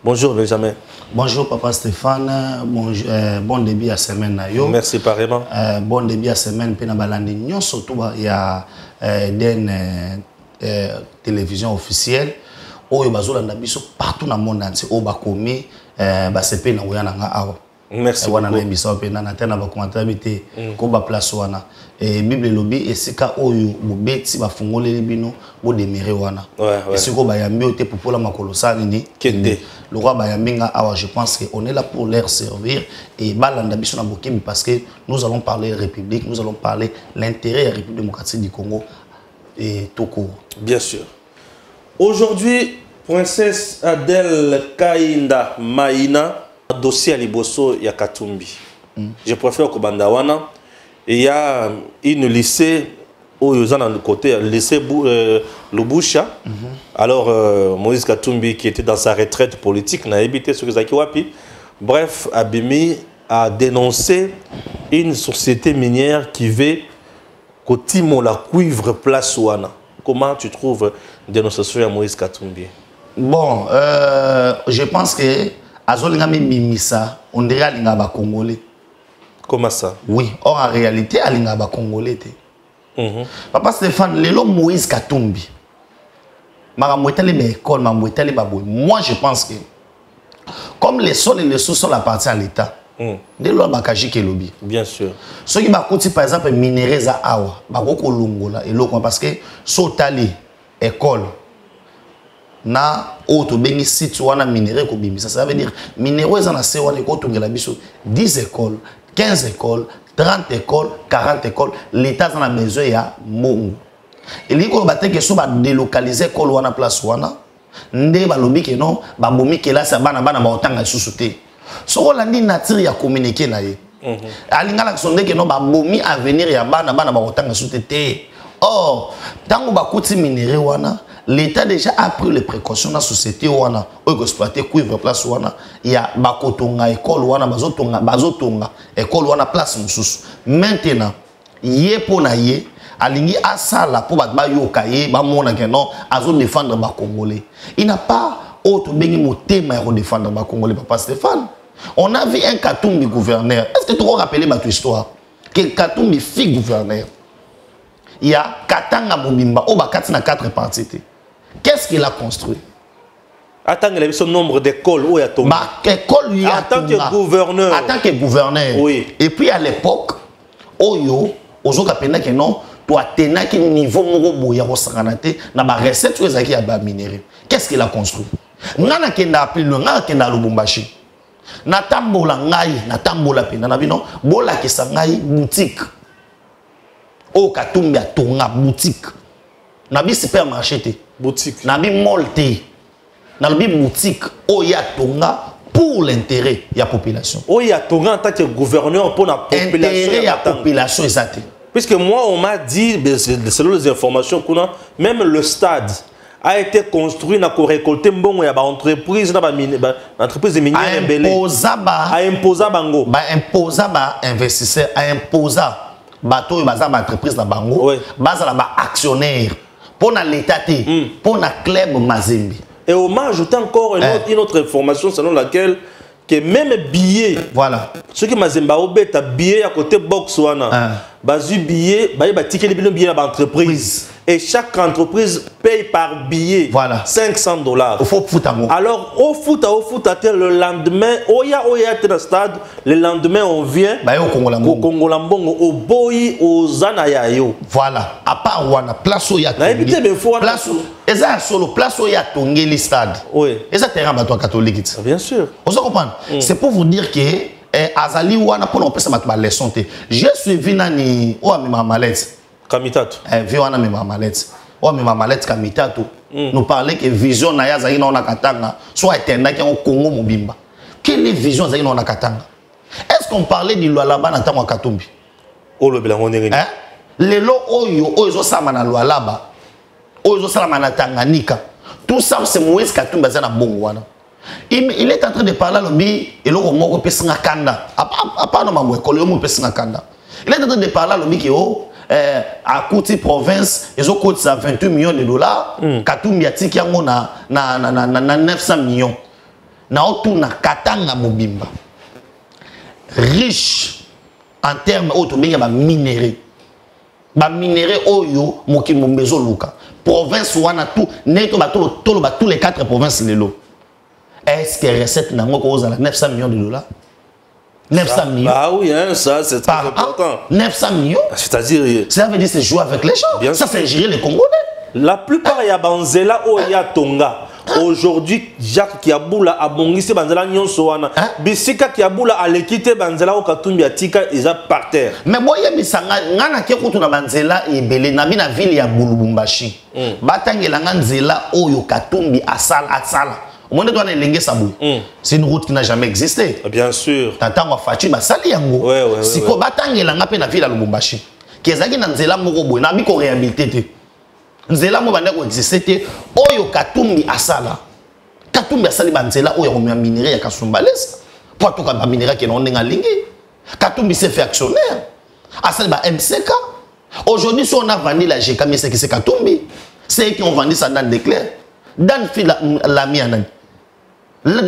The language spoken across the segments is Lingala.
Bonjour Benjamin. Bonjour Papa Stéphane, bon début à semaine. Merci pareillement. Bon début à semaine, surtout il y a une télévision officielle où il y a partout dans le monde entier où il y a merci beaucoup. Et Bible lobby et c'est quand oyo bobeti ba fongole libino bo demere wana. Et c'est quoi ba yambi ote pour la makolosa ni kende. Le roi ba yambinga awa je pense que on est là pour leur servir et balanda biso na bokemi parce que nous allons parler République, nous allons parler l'intérêt de la République démocratique du Congo et tout court. Bien sûr. Aujourd'hui, princesse Adèle Kainda Maïna dossier à Liboso ya Katumbi. Je préfère Kobandawana. Il y a une lycée où ils sont dans le côté, le lycée Lubusha. Alors, Moïse Katumbi, qui était dans sa retraite politique, n'a habité sur Zakiwapi. Bref, Abimi a dénoncé une société minière qui veut que Timo la cuivre place Ouana. Comment tu trouves la dénonciation à Moïse Katumbi? Bon, je pense que Azolingami Mimisa, on dirait l'Ingaba Congolais. Comment ça? Oui, or en réalité, Alingaba Congolais. Papa Stéphane, le Moïse Katumbi. Moi, je pense que comme les sols et les sous-sols appartiennent à l'État, dès lors, lobby. Bien sûr. Ceux qui ont par exemple minéraux à Awa, parce que Sotali, école, na auto béni site wana minéraux ko bimisa, ça veut dire minéraux en assez wana ko tongela biso 10 écoles, 15 écoles, 30 écoles, 40 écoles, l'État dans la maison ya mongo. Et li ko baté que so ba délocaliser école wana place wana, ndé ba lobi ke non, ba bomi ke la sa bana ba otanga susuté. So ko landi nature ya communiquer na ye. Alingala sonde ke non ba bomi avenir ya bana ba otanga susuté. Or, tant que ba kuti minéraux wana, l'État déjà a pris les précautions dans la société wana ou exploiter cuivre place wana il y a bakotonga école wana bazotonga école wana place mususu maintenant yé pona yé alingi asala pour ba yoka yé ba mona que non azo défendre ba congolais il n'a pas autre bengi motema ya défendre ba congolais Papa Stéphane. On a vu un Katumbi gouverneur. Est-ce que tu peux rappeler ma histoire que Katumbi fille gouverneur il y a Katanga Mobimba au bakati na 4 parties. Qu'est-ce qu'il a construit? Attends, il a son nombre d'écoles où il y a tombé. En tant que gouverneur. En tant que gouverneur. Oui. Et puis à l'époque, Oyo, Ozo Kapena que non, toi tena qui niveau mongo boya rosanate na ba recette tu ezaki ya ba minéraux. Qu'est-ce qu'il a construit? Ngana kenda appelé ngana kenda Lubumbashi. Na tambola ngai, na tambola pena na bino, bola ke sangai boutique. O Katumbi atonga boutique. Na bi supermarché te. Boutique. Nabi molte. Nabi boutique. Oya tonga pour l'intérêt de la population. Oya tonga en tant que gouverneur pour la population. Intérêt de la population exact. Puisque moi on m'a dit, selon les informations qu'on a, même le stade a été construit na ko récolter mbongo ya ba entreprise na ba entreprise minière embelé. A imposa bango. Ba imposa ba investisseur, a imposa bateau ba za entreprise na bango. Ba za ba actionnaire. Pour l'État, pour la club Mazembe. Et on m'a ajouté encore une autre information selon laquelle que même billet, voilà. Ceux qui Mazembe a obéi à billet à côté box wana, basu billet, bah ticket les billets à l'entreprise. Et chaque entreprise paye par billet, voilà, $500. Au foot. Alors au foot le lendemain, oya dans le stade, le lendemain on vient au Congo Lambongo, au boy, au Zanayayo. Voilà. À part wana place où il y a place eza solo place où il y a tongeli stade. Oui. Eza terrain bateau catholique. Bien sûr. Vous comprenez? C'est pour vous dire que azali wana pour on peut se mettre ma leçon. J'ai suivi nani o mi mamalette. Kamitatu. Viona mi mamalette. O mi mamalette Kamitatu. Nous parler que vision na ya zali na ona katanga soit etenda qui au Congo mobimba. Quelle est vision zali na ona katanga? Est-ce qu'on parlait du Lualaba na tango Katumbi? O le belango ngeni. Lelo oyo ozo sama na Lualaba. Ozo sama na Tanganyika. Tout ça c'est Moïse Katumbi za na bongo wana. Il est en train de parler à l'objet et l'on m'a fait un kanda. À part non ma école, on m'a fait un kanda. Il est en train de parler à l'objet qui à Kouti province, ils ont coûté $28 millions. Katumbi a tiki na 900 millions. na otuna Katanga Mobimba riche en termes auto benga ba minerai. Ba minerai oyo mokili mombezo luka. Province wana tout neto ba tous les 4 provinces lelo. Est-ce que recette nango ko za 900 millions de dollars? 900 millions. Ah oui, hein, ça c'est très important. 900 millions. C'est-à-dire ça veut dire c'est jouer avec les gens. Bien ça c'est gérer les Congolais. La plupart ya banzela o ya tonga. Aujourd'hui, Jacques Kiaboula a bongisi banzela nyonso wana. Bisika Kiaboula a l'équité banzela o katumbi atika isa par terre. Mais moi ya misanga ngana ke kutu na banzela ebele na bina ville ya Lubumbashi. Batangela nganzela oyo katumbi asala. Au moins, c'est une route qui n'a jamais existé. Bien sûr. T'entends, on fait ma sali yango. Si ko batangela ngape na ville à Lubumbashi. Kezaki na nzela moko boy na biko réhabilité. Nzela mo banda ko existé oyo katumbi asala. Katumbi asali banzela oyo ko minerai ya Kasumbalesa. Pour tout ka minerai qui non nga lingi. Katumbi s'est fait actionnaire. Asali ba MCK. Aujourd'hui si on a vendu la GK mais c'est Katumbi. C'est eux qui ont vendu ça dans l'éclair. Dans la mienne. Est-ce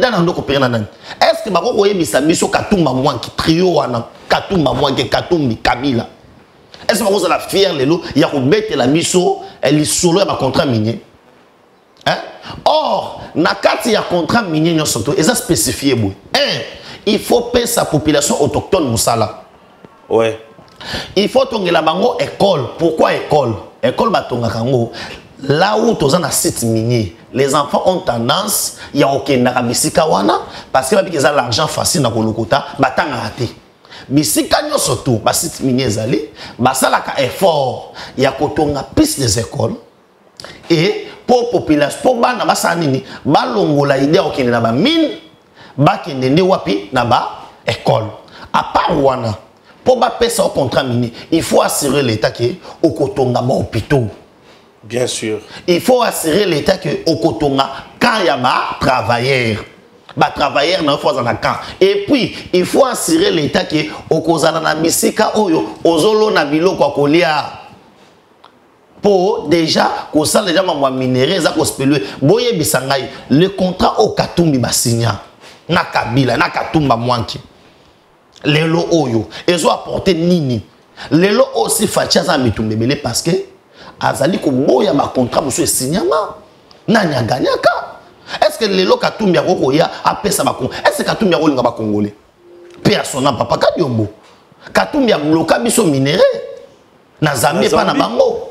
que Bako Yebisa Miso Katumba Mwanki trio wana Katumba Mwanki Katumbi Kabila? Est-ce que vous allez fier les lots? Il y a bête la Miso elle est solo à contrat minier. Hein? Or, nakati ya contrat minier surtout et ça spécifié boy. Il faut payer sa population autochtone Moussala. Ouais. Il faut tonger la bango école. Pourquoi école? École batonga kango. Là où tu as un site minier, les enfants ont tendance, il y a aucun narabisika wana parce que ils ont l'argent facile dans le quota, batanga raté. Bisika nyo surtout, ba site minier zali, ba salaka effort, il y a kotonga plus des écoles et pour population, pour bana basanini, ba longola idée aucun na ba mine, ba kende wapi na ba école. À part wana, pour ba pesa au contrat minier, il faut assurer l'état que au kotonga ba hôpitaux. Bien sûr. Il faut assurer l'État que au Kotonga, quand il y a des travailleurs, travailleurs dans le camp. Et puis, il faut assurer l'État que au Kozana na bisika oyo, ozolo na bilo kwa kolia. Pour déjà, qu'on sait déjà ma minéraux, ça qu'on spelue. Boye bisangai, le contrat au Katumbi basigna. Na Kabila, na Katumba Mwanki. Lelo oyo, ils ont apporté nini. Lelo aussi fatia za mitumbebele parce que azali ko boya ba contrat monsieur signama nanya ganyaka. Est-ce que lelo Katumbi akoko ya apesa ba kon? Est-ce que Katumbi akolinga ba congolais? Personnel papa Kadiombo. Katumbi a bloqué biso minerai na Zambie pas na bango.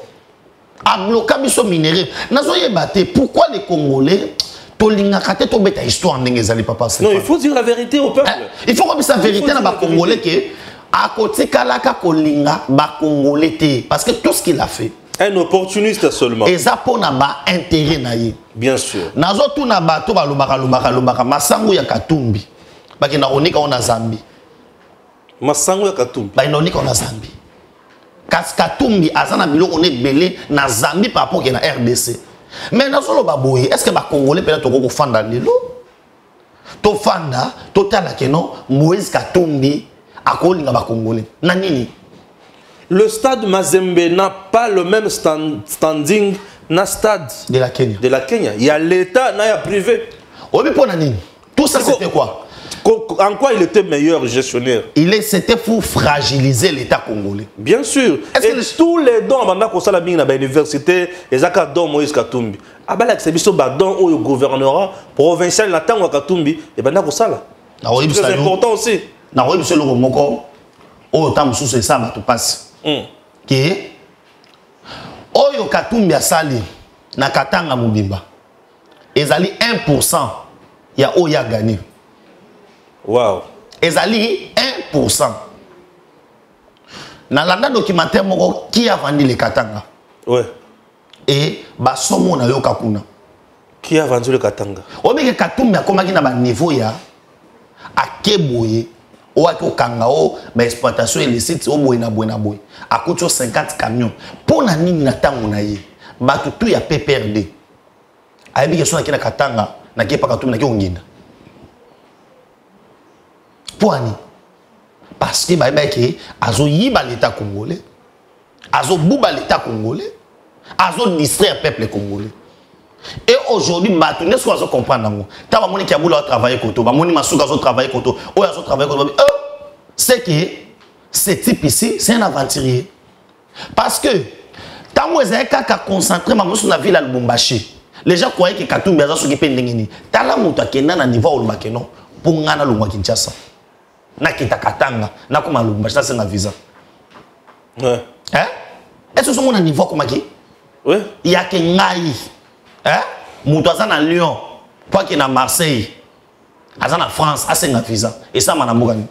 A bloqué biso minerai. Nazoye baté pourquoi les Congolais tolinga kate to beta histoire ndenge ezali papa? Non, il faut dire la vérité au peuple. Il faut que ça vérité na ba Congolais que à côté kalaka kolinga ba Congolais té parce que tout ce qu'il a fait un opportuniste seulement. Et ça pour n'a intérêt naïe. Bien sûr. Nazo tout na bato ba lubaka masangu ya Katumbi. Ba ki na onika on a Zambie. Masangu ya Katumbi. Ba inonika on a Zambie. Kas Katumbi azana biloko ne belé na Zambie par rapport na RDC. Mais nazo lo baboye, est-ce que ba Congolais peut-être ko fanda lelo? To fanda total ke non Moïse Katumbi akolinga ba Congolais. Na nini? Le stade Mazembe n'a pas le même standing na stade de la Kenya. Il y a l'État, il y a privé. Oui, pour nani. Tout ça c'était quoi? En quoi il était meilleur gestionnaire? C'était pour fragiliser l'État congolais. Bien sûr. Et tous les dons avant qu'on s'ala bien à l'université, les accords Moïse Katumbi. Abala c'est biso badon au gouvernorat provincial na tango Katumbi et banda ko sala. C'est très important aussi. Na oui monsieur le moko o tam sous ça ba to passe. Qui oyo Katumbi asali na Katanga Mobimba ezali 1% ya oya gagné. Wow. Ezali 1%. Na landa documentaire moko qui a vendu le Katanga. Ouais. Et basomo na yo kakuna. Qui a vendu le Katanga? Obeke Katumbi akomaki na ba niveau ya akeboye ou à Kangao, mais exploitation illicite au boy na boy. À coûte 50 camions. Pour la nini na tango na ye, batu tout ya PPRD. Ayebi question na Katanga, na kepa Katumbi na Kionginda. Pourquoi? Parce que baïbaki azo yiba l'État congolais, azo bouba l'État congolais, azo distraire le peuple congolais. Et aujourd'hui, n'est-ce qu'on va comprendre? T'as pas mon qui a voulu travailler koto, ba mon masuka a travaillé koto, ou a travaillé koto. C'est que ce type ici, c'est un aventurier. Parce que tant que vous avez concentré sur la ville à Lubumbashi, les gens croyaient que Katumbi a ce qui peut n'engagner. T'as la montagne qui est dans le niveau où le non pour ngana Lubumbashi Kinshasa. Na kita Katanga, na comme Lubumbashi, ça c'est un visa. Ouais. Hein? Est-ce que c'est un niveau comme qui? Oui. Il y a que Ngaï. Hein? Moutasan à Lyon, pas qu'il à Marseille, à France, c'est un visa. Et ça, madame Mougani.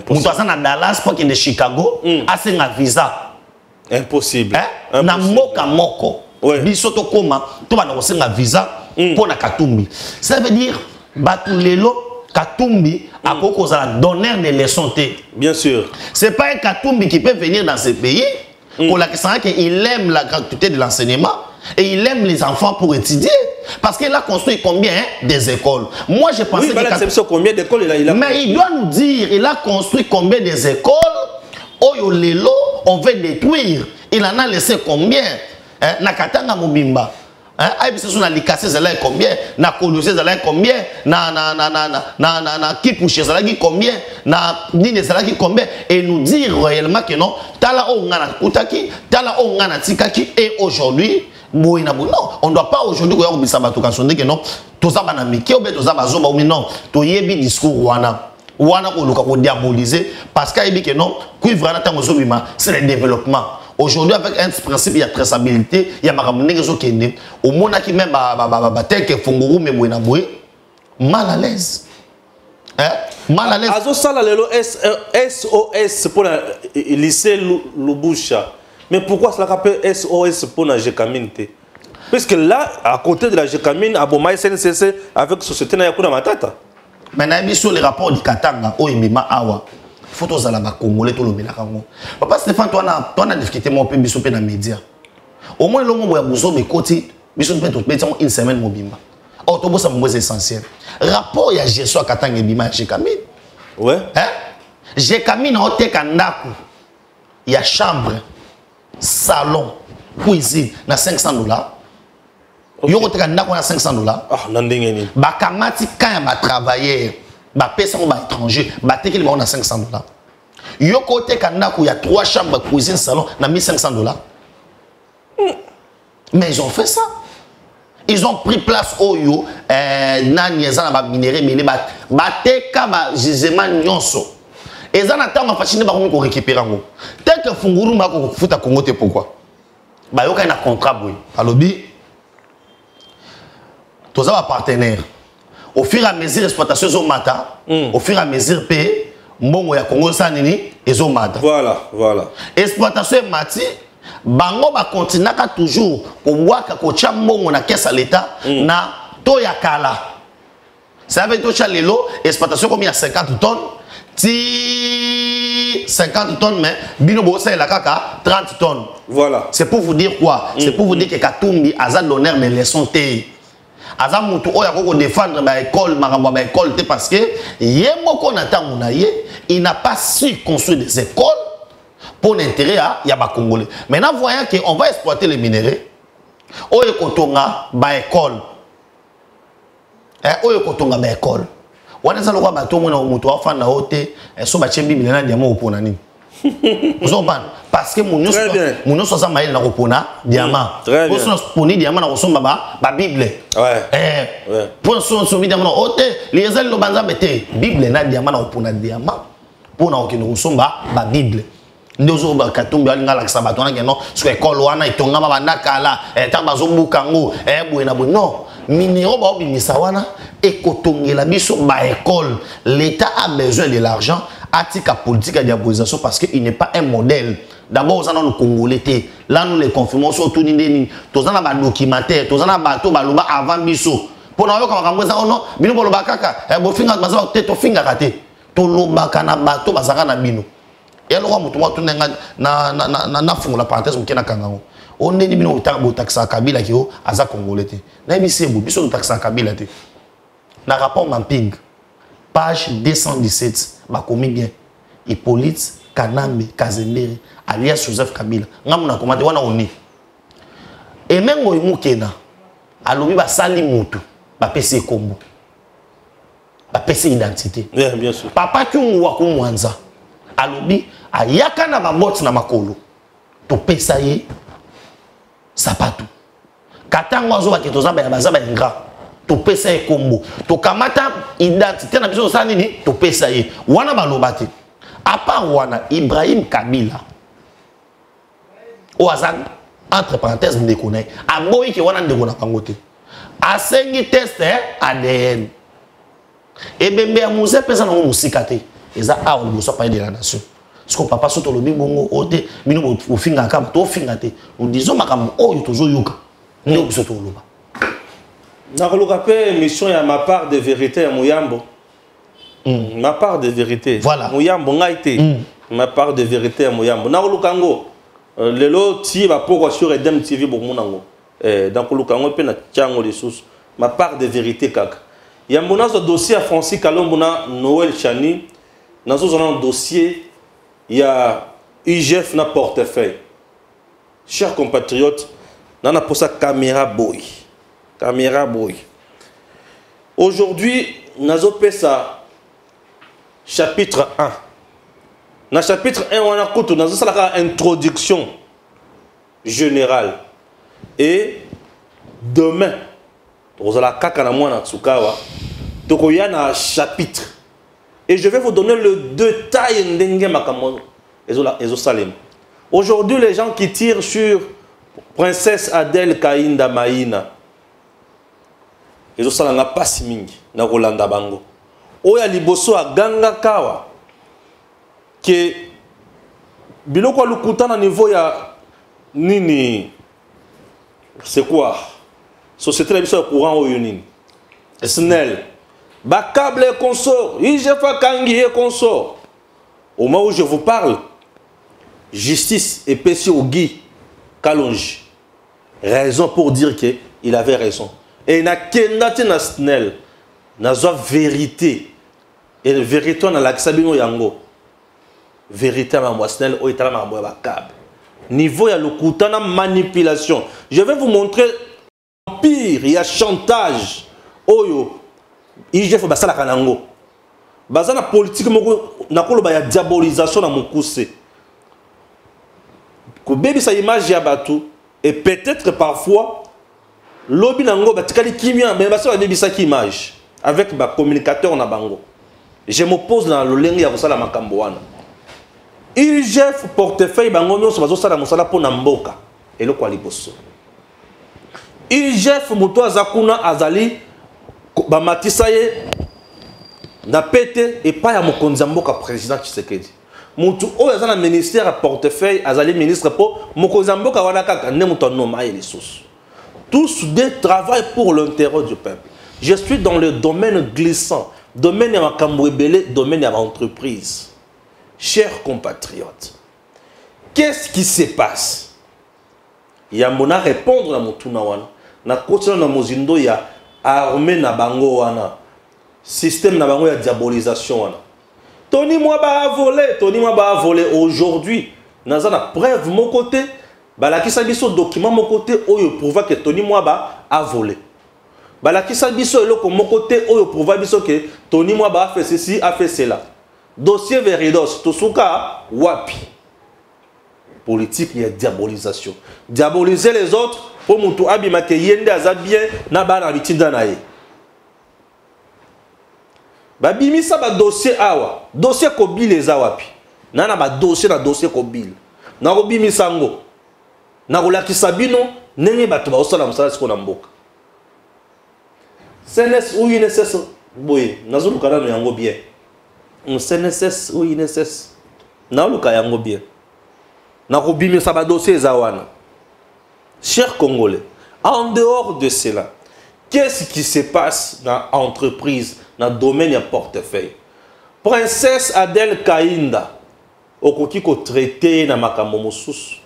Moutasan à Dallas, pas qu'il est Chicago, c'est un visa. Impossible. Hein? Na moka moko. Bisoto koma, tu vas avoir un visa pour la Katumbi. Ça veut dire, Batulelo, Katumbi, à cause de la donneur de leçons. Bien sûr. C'est pas un Katumbi qui peut venir dans ce pays, pour la question qu'il aime la gratuité de l'enseignement. Et il aime les enfants pour étudier. Parce qu'il a construit combien des écoles? Moi, je pensais que... combien d'écoles il a... Mais il doit nous dire, il a construit combien des écoles? Oyo lelo, on veut détruire. Il en a laissé combien? Na Katanga Mobimba. Aïbissé sur la Likase, c'est combien? Na Kolosé, c'est combien? Na Kipouché, c'est combien? Na Nine, c'est combien? Et nous dire réellement que non, Tala Ongana Koutaki, Tala Ongana Tikaki, et aujourd'hui, non, on ne doit pas aujourd'hui que non, tout ça va miki ou bien tout ça va zoma ou non, tout yebi discours wana ko diaboliser parce qu'il dit que non, c'est le développement. Aujourd'hui avec un principe il y a traçabilité, il y a makamune que kende au monde qui même tel que funguru mais boina boy mal à l'aise. Hein? Mal à l'aise. Azo sala lelo SOS pour le lycée Lubusha. Mais pourquoi cela s'appelle SOS pour la Gécamine? Parce que là, à côté de la Gécamine, à Boma SNCC, avec Société Nayakuna Matata. Maintenant, sur les rapports du Katanga, Oimima Awa, il faut que les Congolais tout le monde. Papa Stéphane, toi, on a difficulté mon peu dans les médias. Au moins, le moment où vous avez côté, vous avez une semaine mobile. Autobus, c'est essentiel. Rapport, il y a gestion à Katanga et Bima Gécamine. Ouais. Gécamine, il y a chambre. Salon, cuisine, na $500. Yo ko na 500 $. Ah, nandengeni. Ba kamati quand ba travailler, ba personne ba étranger, ba tekeli ba na $500. Yo ko na ko ya 3 chambres, cuisine, salon na $1500. Mais ils ont fait ça. Ils ont pris place au yo na nieza na ba minerai mais ba teka ba gisement nyonso. Et ça n'a pas fasciné par nous récupérer. Tel que Funguru m'a fait à Congo, pourquoi? Bah, il y a un contrat. Alors, tous les partenaires. Au fur et à mesure, l'exploitation est au matin. Au fur et à mesure, paye. Bon, il y a Congo, ça n'est pas au matin. Voilà, voilà. L'exploitation est mati. Bango va continuer toujours. Pour voir que le chambon na caisse à l'État, na toyakala. Ça veut dire que l'exploitation comme il y a 50 tonnes. 50 tonnes, mais Bino Bossa et la Kaka, 30 tonnes. Voilà. C'est pour vous dire quoi? C'est pour vous dire que Katumbi a l'honneur de leçons T. Aza mutu oya koko défendre ma école, ma école, parce que il n'a pas su construire des écoles pour l'intérêt à Yaba Congolais. Maintenant, voyons qu'on va exploiter les minéraux. Oya kotonga ba école. Oya kotonga ba école. On a dit bateau mon moto afan na hote so ba chembi milena diamant opona nini. Vous parce que mon so ça maïl na opona diamant. Pour son poni diamant na osomba ba bible. Ouais. Pour son diamant hote les lo banza bete bible na diamant na opona diamant. Pour na okino osomba ba bible. Ndozo ba Katumbi ngala sabato na keno so école wana itonga ba nakala tabazo bukango buena bu non. Minéraux ba obimisa wana ekotongela biso ba école. L'État a besoin de l'argent atika politique de diabolisation parce qu'il n'est pas un modèle. D'abord on a nos Congolais là nous les confirmons sur tout nini tozana ba documentaire tozana bato baloba avant biso pour na yo kama kamweza ono bino boloba kaka bo finga baza te to finga kate to loba kana bato bazaka na bino et alors mutu mutu na fungola parenthèse mukena kangango on est bino utabo taxa kabila ki o aza Congolais te na biso biso taxa kabila te na rapport mapping page 217 ba commis bien Hippolyte Kanambe Kazembere alias Joseph Kabila ngamuna komate wana oni emengo imukena alobi basali mutu bapesi kombo bapesi identité bien sûr papa kyungu wa kumwanza alobi ayaka na baboti na makolo topesa ye sapatu katango azobaki tozaba ya bazaba ingra topesa ye kombo tokamata identité na biso osala nini topesa ye wana baloba te apa wana Ibrahim Kabila oaza entre parenthèses ndeko na ye aboyi ke wana ndeko na bango te asengi test ADN ebembe ya muze pesa nango mosika te eza awa liboso apaya de la nation siko papa so tolobi bongo ote bino ofinga kama tofinga te odizo makambo oyo tozoyoka nde biso toloba nakoluka pe mission ya ma part de vérité ya Muyambo ma part de vérité voilà Muyambo ngai te ma part de vérité ya Muyambo nakoluka ngo lelo ti ba poko sur Edem TV bokumunango nakoluka ngo pe na tiango lisusu ma part de vérité kaka yambo nazo dossier à Francis Kalombo na Noël Chani nazo un dossier il y a IGF na portefeuille chers compatriotes nana pour ça caméra boy aujourd'hui nazo pesa chapitre 1 na chapitre 1 on a koto nazo sala introduction générale et demain Rosala kaka na mwana tsukawa tokoya na chapitre et je vais vous donner le détail ndenge makambo ezo salem. Aujourd'hui les gens qui tirent sur princesse Adèle Kainda Maïna ezo salanga pasi mingi na kolanda bango oya liboso a ganga kawa ke biloko lukuta na niveau ya nini c'est quoi société la mission courant au Yunin SNEL ba câble et consort IGF Kangi et consort au moment où je vous parle justice et PC au Guy Kalonji raison pour dire que il avait raison et na kendati na SNEL na zo vérité et la vérité on a l'axabino yango vérité ma moi SNEL o itala ma moi ba câble niveau ya lokuta na manipulation je vais vous montrer pire, il y a chantage. Oyo, IGF basala kanango. Bazana politique moko nakolo ba ya diabolisation na mokuse. Ko bebi sa image ya batu et peut-être parfois lobi nango batikali kimia mais basala bebi sa ki image avec ba communicateur na bango. Je m'oppose dans le lenge ya kosala makambo wana. IGF portefeuille bango nyonso bazosala mosala pona mboka eloko liboso. IGF moto azakuna azali bamatisa ye na pete et pas ya mokonzi mboka président Tshisekedi. Mutu oyo azana ministère à portefeuille azali ministre po mokonzi mboka wana kaka ne muto noma ye lisusu. Tous des travail pour l'intérêt du peuple. Je suis dans le domaine glissant, domaine ya makambo ebele, domaine ya entreprise. Chers compatriotes, qu'est-ce qui se passe? Yamona répondre na mutuna wana. Na kotina na mozindo ya armée na bango wana système na bango ya diabolisation wana Tony Mwaba a volé aujourd'hui naza na preuve mon côté balakisa biso document mon côté oyo prouva que Tony Mwaba a volé balakisa biso eloko mon côté oyo prouva biso que Tony Mwaba a fait ceci a fait cela dossier Veridos tosuka wapi politique ya diabolisation diaboliser les autres pour mutu abima ke yende aza bien na bana bitinda na ye babimisa ba dossier awa dossier kobile eza wapi nana ba dossier na dossier kobile na kobimisa ngo na kolakisa bino ndenge bato baosala mosala siko na mboka CNS ou INSS boye nazoluka nano yango bien CNSS ou INSS naoluka yango bien na kobimisa ba dossier eza wana. Chers Congolais, en dehors de cela, qu'est-ce qui se passe dans l'entreprise, dans le domaine du portefeuille? Princesse Adèle Kainda, okoki ko traité na makambo mosusu,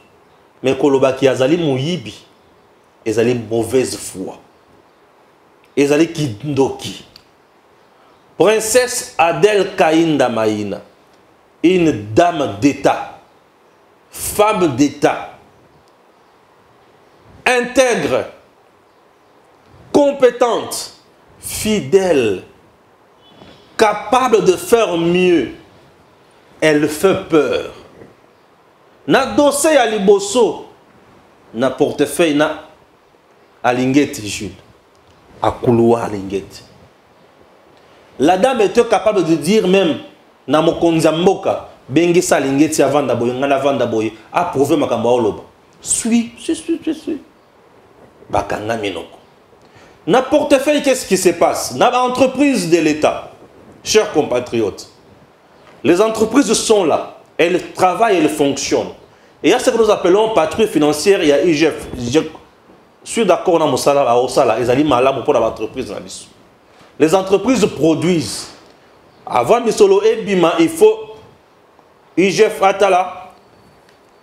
mais kolobaki azali muyibi, ezali mauvaise foi, ezali kindoki. Princesse Adèle Kainda Maïna, une dame d'État, femme d'État, intègre, compétente, fidèle, capable de faire mieux. Elle fait peur. Na dossier à liboso, na portefeuille na alingeti Jules, à couloir alingeti. La dame était capable de dire même na mokonza mboka bengisa alingeti avant d'aboyer ngana avant d'aboyer approuver makambo oloba. Suis. Bakanga minoko. Na portefeuille, qu'est-ce qui se passe? Na entreprise de l'État, chers compatriotes, les entreprises sont là, elles travaillent, elles fonctionnent. Et il y a ce que nous appelons patrouille financière, il y a IGF. Je suis d'accord dans mon salaire, à Osala, ils allaient malades pour l'entreprise. Les entreprises produisent. Avant Misolo et Bima, il faut IGF Atala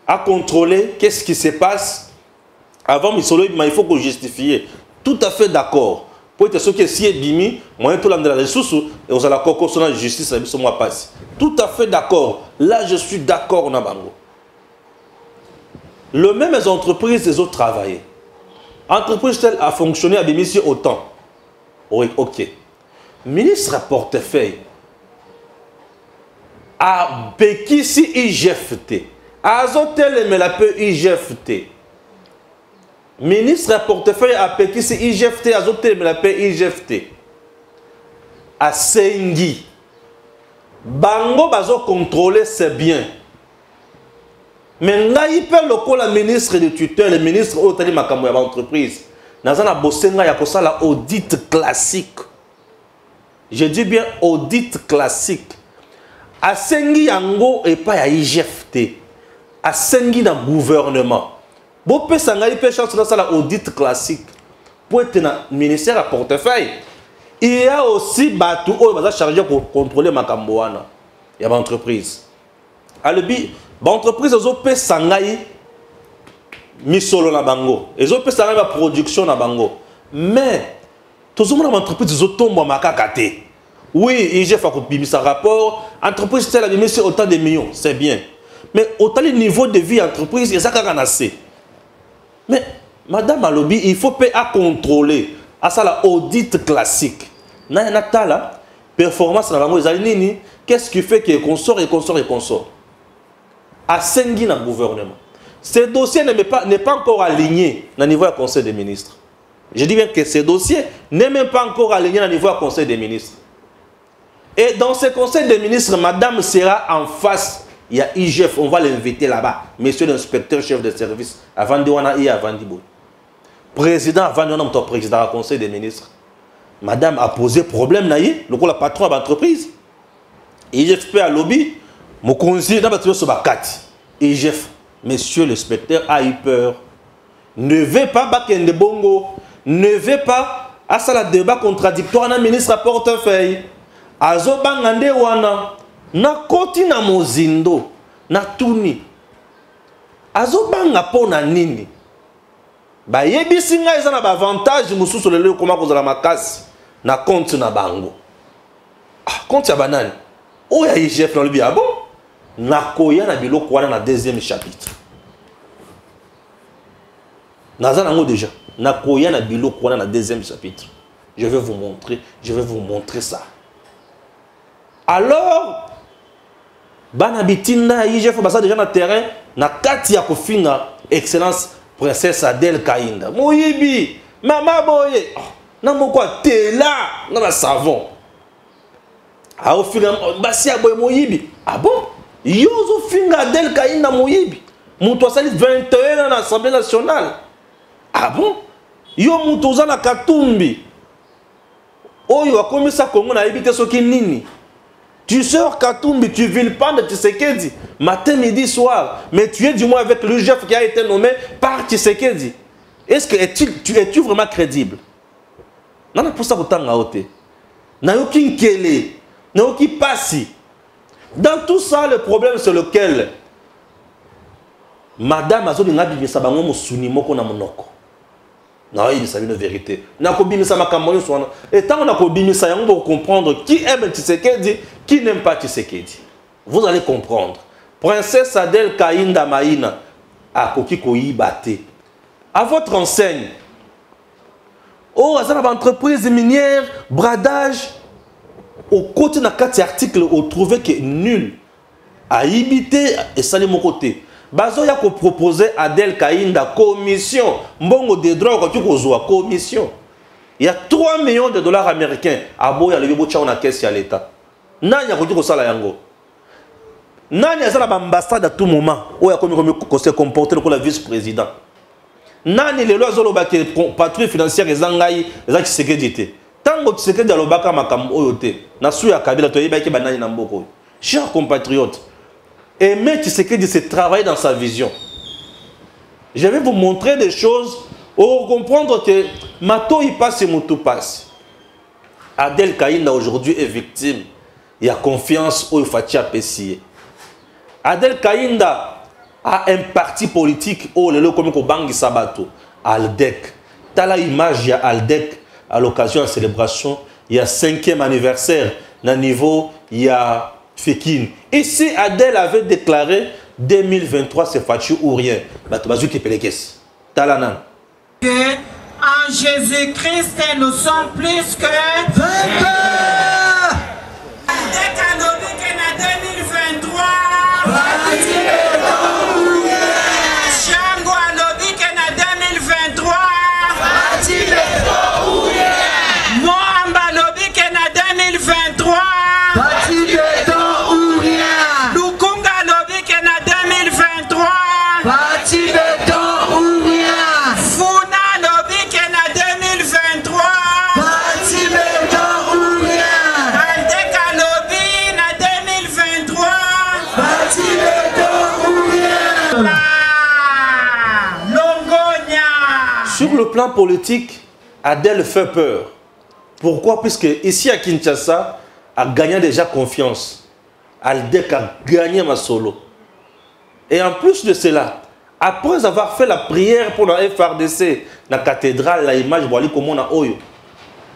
à contrôler qu'est-ce qui se passe. Avant Misolo et Bima, il faut qu'on justifie. Tout à fait d'accord. Pour être sûr que si est bimi, moi tout l'homme de la ressource et on a la coco sur la justice, ça moi passe. Tout à fait d'accord. Là, je suis d'accord na bango. Le même les entreprises, les autres travaillent. Entreprise telle a fonctionné à bimi autant. Oui, ok. Ministre à portefeuille a Bekisi IGFT. Azotel mais la peu IGFT. Ministre à portefeuille a Bekisi IGFT. Azotel mais la peu IGFT. A Sengi. Bango bazo contrôler c'est bien. Mais il peut le ministre de tutelle, le ministre de l'entreprise. Nazana Bosenga Yakosa la audit classique. Je dis bien audit classique. A Sengi Yango et pas à IGFT. A Sengi dans le gouvernement. Bopé Sanga il peut chance dans la audit classique. Pour être dans le ministère à portefeuille. Il y a aussi Batou qui va charger pour contrôler ma Kamboana. Il y a une entreprise. L'entreprise est Sangai misolo na bango. Ils ont Sangai la production na bango. Mais tout le monde entreprise ils ont tombé makakate. Oui, IGF a copié sa rapport. Entreprise telle a mis autant de millions, c'est bien. Mais autant le niveau de vie entreprise, ils ont assez. Mais Madame Alobi, il faut payer à contrôler. À ça la audit classique. Na la performance na bango ils qu'est-ce qui fait que consort et consort. À Sengi dans le gouvernement. Ce dossier n'est pas encore aligné au niveau du Conseil des ministres. Je dis bien que ce dossier n'est même pas encore aligné au niveau du Conseil des ministres. Et dans ce Conseil des ministres, Madame sera en face. Il y a IGF, on va l'inviter là-bas. Monsieur l'inspecteur chef de service, avant de Wana et avant de président, avant de Wana, président du Conseil des ministres. Madame a posé problème, le patron de l'entreprise. IGF peut à lobby. Mon conseiller, IGF, monsieur l'inspecteur a eu peur. Ne veut pas Bakende Bongo. Ne veut pas à ça la débat contradictoire dans le ministre à portefeuille. Azo bangande wana. Na koti na mozindo. Na tuni. Azo banga po na nini. Ba yebisi nga eza na ba avantage mususu lelo koma kozala makasi. Na compte na bango. Ah, compte ya banani. Oya IGF na lobi abo. Nakoya na biloko wana na deuxième chapitre. Nazanango déjà. Nakoya na biloko wana na deuxième chapitre. Je vais vous montrer ça. Alors, bana bitinda IGF basa déjà na terrain na kati ya kofinga excellence princesse Adèle Kainda. Moyibi, mama boye. Na moko tela na ba savon. A au finga basi ya boye moyibi. Ah bon? Yozo finga Adèle Kainda moyibi. Muto asali 21 na Assemblée nationale. Ah bon? Yo muto oza na Katumbi. Oyo akomisa Kongo na yebite soki nini? Tu sors Katumbi, tu vilipends Tshisekedi matin, midi, soir. Mais tu es du moins avec le chef qui a été nommé par Tshisekedi. Est-ce que es-tu vraiment crédible? Non, non, pour ça, autant à ôter. Nayoki Nkele, Nayoki Passi. Dans tout ça, le problème c'est lequel? Madame Azoli Nabi Sabango Moussouni Moko na Monoko. Non, il s'agit de vérité. Et tant qu'on a ça, on va comprendre qui aime Tshisekedi, qui n'aime pas Tshisekedi. Vous allez comprendre. Princesse Adèle Kainda Maïna a Koki Koyi Bate. À votre enseigne, Oh, ça a entreprise minière, bradage. Au côté de cet article, on trouvait que nul a imité et ça de mon côté. Bazo ya ko proposer Adel Kainda commission. Mbongo des droits quand tu kozwa commission. Il y a 3 millions de dollars américains. Abo ya le yobo tcha na caisse ya l'état. Nanya ko tu sala yango. Nanya sala ambassade à tout moment. Oya komi ko se comporter comme la vice-président. Nani le lois zolo ba ke patrouille financière ezangai ezaki sécurité. Tango Tshisekedi alobaka makambo oyo te na suya Kabila to yeba ke banani na mboko. Chers compatriotes, aimez Tshisekedi c'est travailler dans sa vision. Je vais vous montrer des choses pour comprendre que Mato il passe et Moutou passe. Adel Kainda aujourd'hui est victime. Il y a confiance au Fatia Pessier. Adel Kainda a un parti politique au lelo comme ko bangi sabato Aldec. T'as la image il y a Aldec à l'occasion de la célébration, il y a 5e anniversaire, à niveau, il y a Fékin. Et si Adel avait déclaré 2023, c'est Fatou ou rien, en Jésus-Christ, nous sommes plus que 22. Adel Kanobi en 2023. Chango Anobi en 2023. Sur le plan politique, Adel fait peur. Pourquoi? Puisque ici à Kinshasa, a gagné déjà confiance. Aldec a gagné ma solo. Et en plus de cela, après avoir fait la prière pour la FRDC, la cathédrale, la image, voilà comment on a oyo.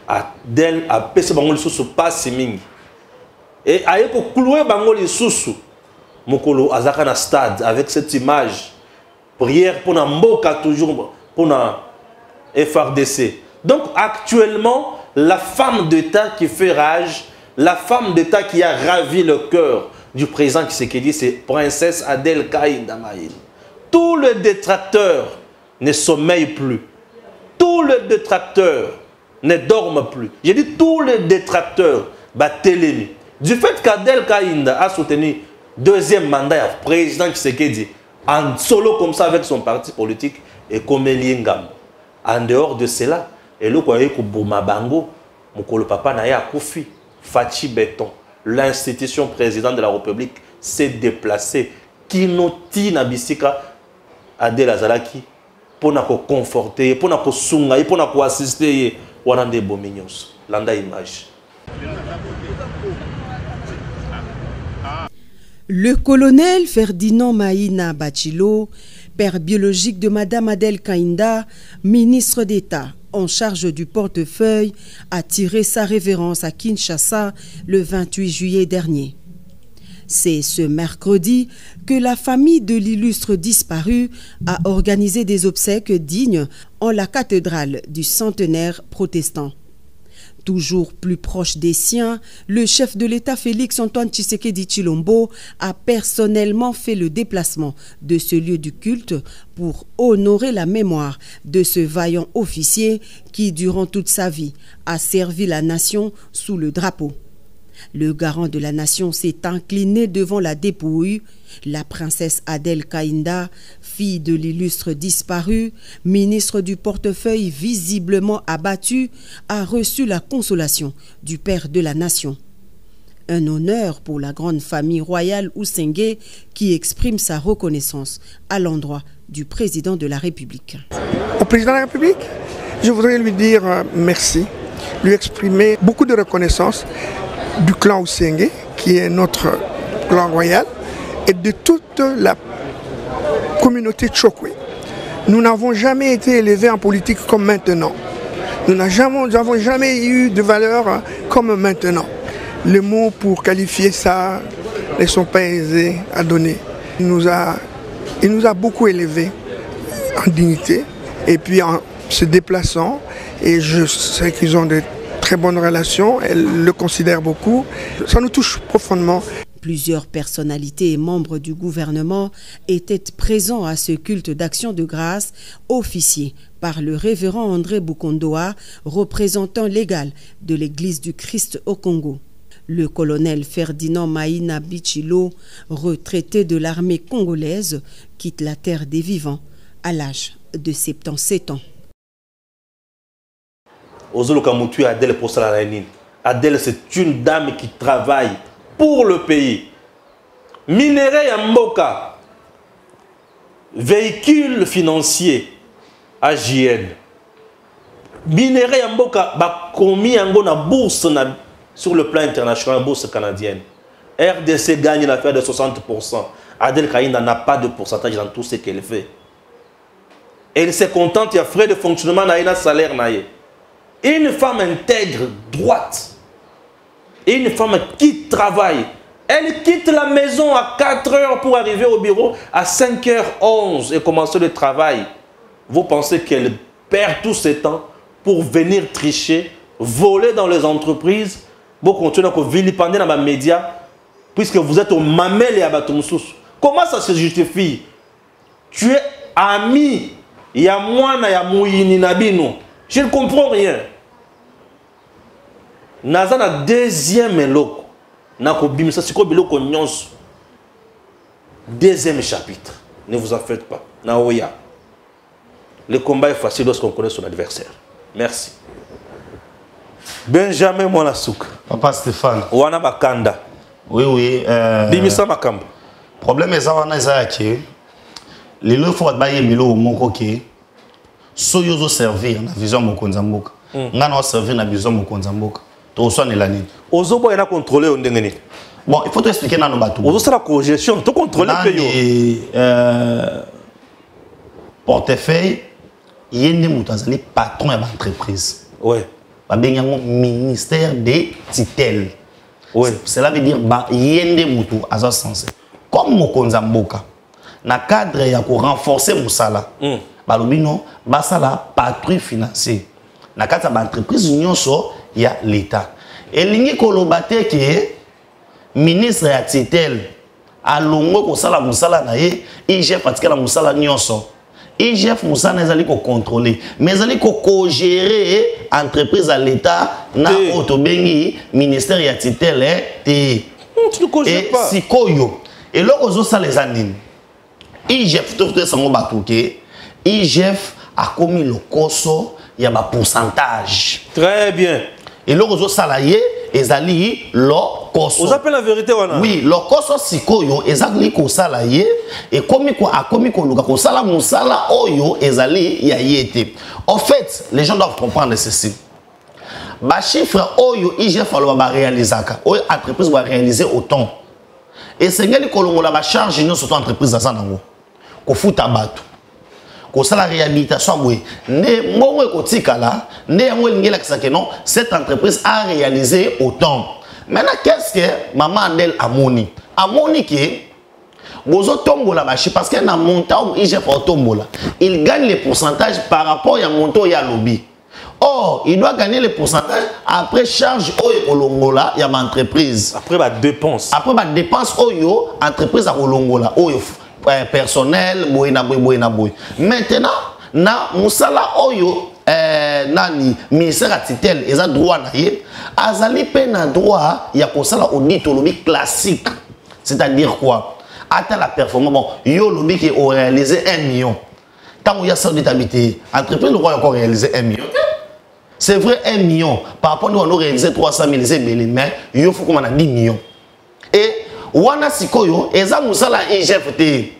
Adel a pèsé bangoli sous passe mingi. Et a yeko cloué bangoli sous mokolo azaka na stade avec cette image. Prière pour na mboka toujours pour na FRDC. Donc actuellement, la femme d'État qui fait rage, la femme d'État qui a ravi le cœur du président Tshisekedi, c'est Princesse Adel Kainda Maïna. Tous les détracteurs ne sommeillent plus. Tous les détracteurs ne dorment plus. J'ai dit tous les détracteurs, télémi. Du fait qu'Adel Kainda a soutenu deuxième mandat du président Tshisekedi en solo comme ça avec son parti politique et comme Lingam. En dehors de cela, et le quoi que Boumabango, Mokolo Papa Naya Koufi, Fachi Béton, l'institution présidente de la République s'est déplacée. Kinoti Nabisika Adel Azalaki pour nous conforter, pour nous sunga, pour nous assister. Warande Bomignons, Landa image. Le colonel Ferdinand Maïna Bachilo, père biologique de Madame Adel Kainda, ministre d'État en charge du portefeuille, a tiré sa révérence à Kinshasa le 28 juillet dernier. C'est ce mercredi que la famille de l'illustre disparu a organisé des obsèques dignes en la cathédrale du centenaire protestant. Toujours plus proche des siens, le chef de l'État Félix Antoine Tshisekedi Tshilombo a personnellement fait le déplacement de ce lieu du culte pour honorer la mémoire de ce vaillant officier qui, durant toute sa vie, a servi la nation sous le drapeau. Le garant de la nation s'est incliné devant la dépouille. La princesse Adel Kainda, fille de l'illustre disparu, ministre du portefeuille visiblement abattu, a reçu la consolation du père de la nation. Un honneur pour la grande famille royale Oussengue qui exprime sa reconnaissance à l'endroit du président de la République. Au président de la République, je voudrais lui dire merci, lui exprimer beaucoup de reconnaissance du clan Oussengue, qui est notre clan royal, et de toute la communauté Tchokwe. Nous n'avons jamais été élevés en politique comme maintenant. Nous n'avons jamais eu de valeur comme maintenant. Les mots pour qualifier ça ne sont pas aisés à donner. Il nous a beaucoup élevés en dignité, et puis en se déplaçant, et je sais qu'ils ont de très bonnes relations, elle le considère beaucoup. Ça nous touche profondément. Plusieurs personnalités et membres du gouvernement étaient présents à ce culte d'action de grâce officié par le révérend André Bukondoa, représentant légal de l'Église du Christ au Congo. Le colonel Ferdinand Maïna Bichilo, retraité de l'armée congolaise, quitte la terre des vivants à l'âge de 77 ans. Adèle, c'est une dame qui travaille pour le pays. Minerai Yamboka, véhicule financier AJN. Minerai Yamboka, commis en bourse sur le plan international, bourse canadienne. RDC gagne l'affaire de 60%. Adèle Kaïnda n'a pas de pourcentage dans tout ce qu'elle fait. Elle se contente, il y a frais de fonctionnement, il y a un salaire. Une femme intègre, droite. Une femme qui travaille. Elle quitte la maison à 4 heures pour arriver au bureau à 5h11 et commencer le travail. Vous pensez qu'elle perd tout ce temps pour venir tricher, voler dans les entreprises, pour continuer à vilipender dans les médias, puisque vous êtes au mamel et à Batumsous. Comment ça se justifie? Tu es ami, il y a moi, il y a Mouyini Nabino. Je ne comprends rien. Naza na deuxième eloko. Nako bimisa siko biloko nyonso. Deuxième chapitre. Ne vous en faites pas. Naoya. Le combat est facile lorsqu'on connaît son adversaire. Merci. Benjamin Mwanasouk. Papa Stéphane. Wana Bakanda. Oui. Bimisa Makamba. Problème est ça, que les lois faut bailler milo moko ke. Soyozo servir na vision mokonzamboka. Ngana servir na vision mokonzamboka. Bon, il faut t'expliquer dans nos bateaux. Ozo la cogestion, tu contrôles le pays. Portefeuille, il y a des patrons de l'entreprise. Oui. Il y a un ministère des titelles. Oui. Cela veut dire qu'il y a des moutons à ce sens. Comme Mokonzamboka, dans le cadre pour renforcer Moussala, Basala patrouille financière. Dans le cadre de l'entreprise, il y a l'État. Et l'Union Kolobate qui est ministre à titel, à l'ongo Kosala Moussala nae, IGF Fatikala Moussala Nyonso. IGF Moussala n'est pas contrôler, mais il est co-gérer entreprise à l'État, na Otobengi, ministère à titel, et si koyo. Et là, on a les années. IGF, tout le monde IGF a commis le coso, il y a un pourcentage. Très bien. Et là, on a salarié, ils allaient le coso. Vous appelez la vérité, voilà. Oui, le coso, si koyo, ils allaient le salarié, et comme il sala musala oyo, ils allaient y été. En fait, les gens doivent comprendre ceci. Les chiffres oyo, IGF va réaliser, l'entreprise va réaliser autant. Et c'est que la charge de notre entreprise dans sanango ko futa bato ko sala réhabilitation boy né ngongwe ko tikala né ngwe ngela kisake non cette entreprise a réalisé autant. Maintenant qu'est-ce que maman Adèle amoni que bozo tombola bachi parce que na montant IGF tombola il gagne les pourcentages par rapport à montant ya lobby. Or, il doit gagner les pourcentages après charge Olongola, il y a ma entreprise. Après ma dépense. Après ma dépense Oyo, entreprise à Olongola, Oyo personnel, boy. Maintenant, na Moussala Oyo, nani ministère à titel, ils ont droit na yé. Azali peine droit, il y a pour ça la audit lobby classique. C'est-à-dire quoi? Attends la performance, bon, yo lobby qui a réalisé 1 million. Tant qu'il y a ça d'habité, entreprise le roi encore réalisé 1 million. C'est vrai 1 million. Par rapport à nous, on a réalisé 300 000, mais il faut qu'on a 10 millions. Et wana sikoyo, eza musala IGFT.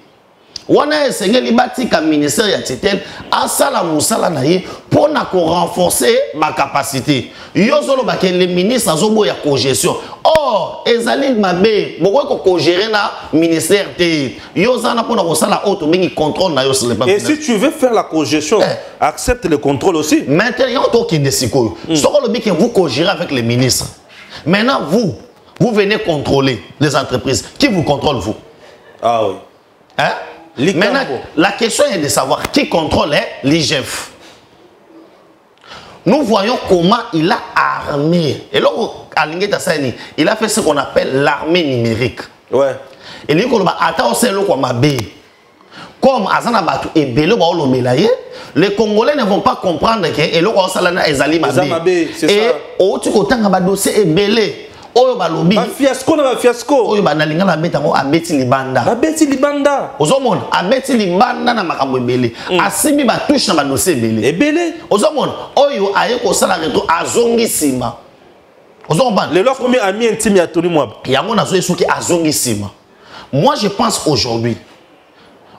Wana esenge libati ka ministère ya titel, asala musala na ye pour renforcer ma capacité. Yo solo ba ke le ministre azobo ya cogestion. Or, ezali mabe, boko ko cogérer na ministère te. Yo zana pour na sala auto bengi contrôle na yo sur le Et si tu veux faire la cogestion, accepte le contrôle aussi. Maintenant, il y a un truc qui est sikoyo. Que vous cogérez avec les ministres. Maintenant, vous venez contrôler les entreprises. Qui vous contrôle, vous? Ah oui. Hein? Maintenant, la question est de savoir qui contrôle l'IGF. Nous voyons comment il a armé. Et là, il a fait ce qu'on appelle l'armée numérique. Ouais. Et lui, comme Azana Batu et Belo les Congolais ne vont pas comprendre que et au dossier est belé. Oyo balobi. Ba fiasco na ba fiasco. Oyo banalinga na betango abeti libanda. Abeti libanda. Ozomona abeti libanda na makambo ebele. Asimi ba touche na ba dossier ebele. Ebele. Ozomona oyo aye ko sala reto azongi sima. Ozomona. Le leur premier ami intime ya Tony Mwaba. Yango nazo esuki azongi sima. Moi je pense aujourd'hui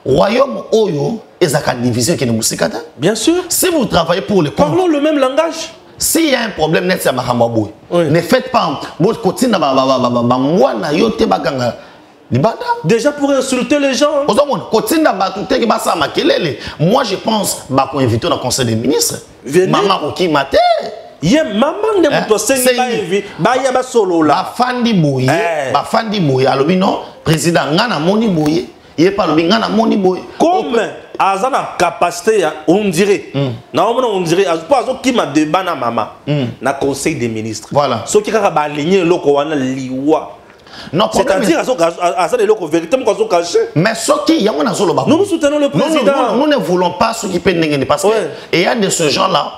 royaume oyo ezaka division qui ne musikata. Bien sûr. Si vous travaillez pour le parlons le même langage. S'il y a un problème net c'est Mahamabou. Ne faites pas votre côté na moi na yote baganga libanda. Déjà pour insulter les gens. Moi je pense ba ko inviter au conseil des ministres. Maman Oki Maté. Yé maman de moto sengi ba inviter ba ya ba solo la. Ba fandi boye alobi non président ngana moni boye. Yé pas lobi ngana moni boye. Comme azana capacité on dirait on dirait pas qui m'a débat na maman na conseil des ministres voilà ce qui a aligné loko wana liwa non c'est-à-dire azana loko véritablement qu'on caché mais ce qui y a on a solo nous soutenons le président nous ne voulons pas ce qui peut n'engager parce que et il y a de ce genre là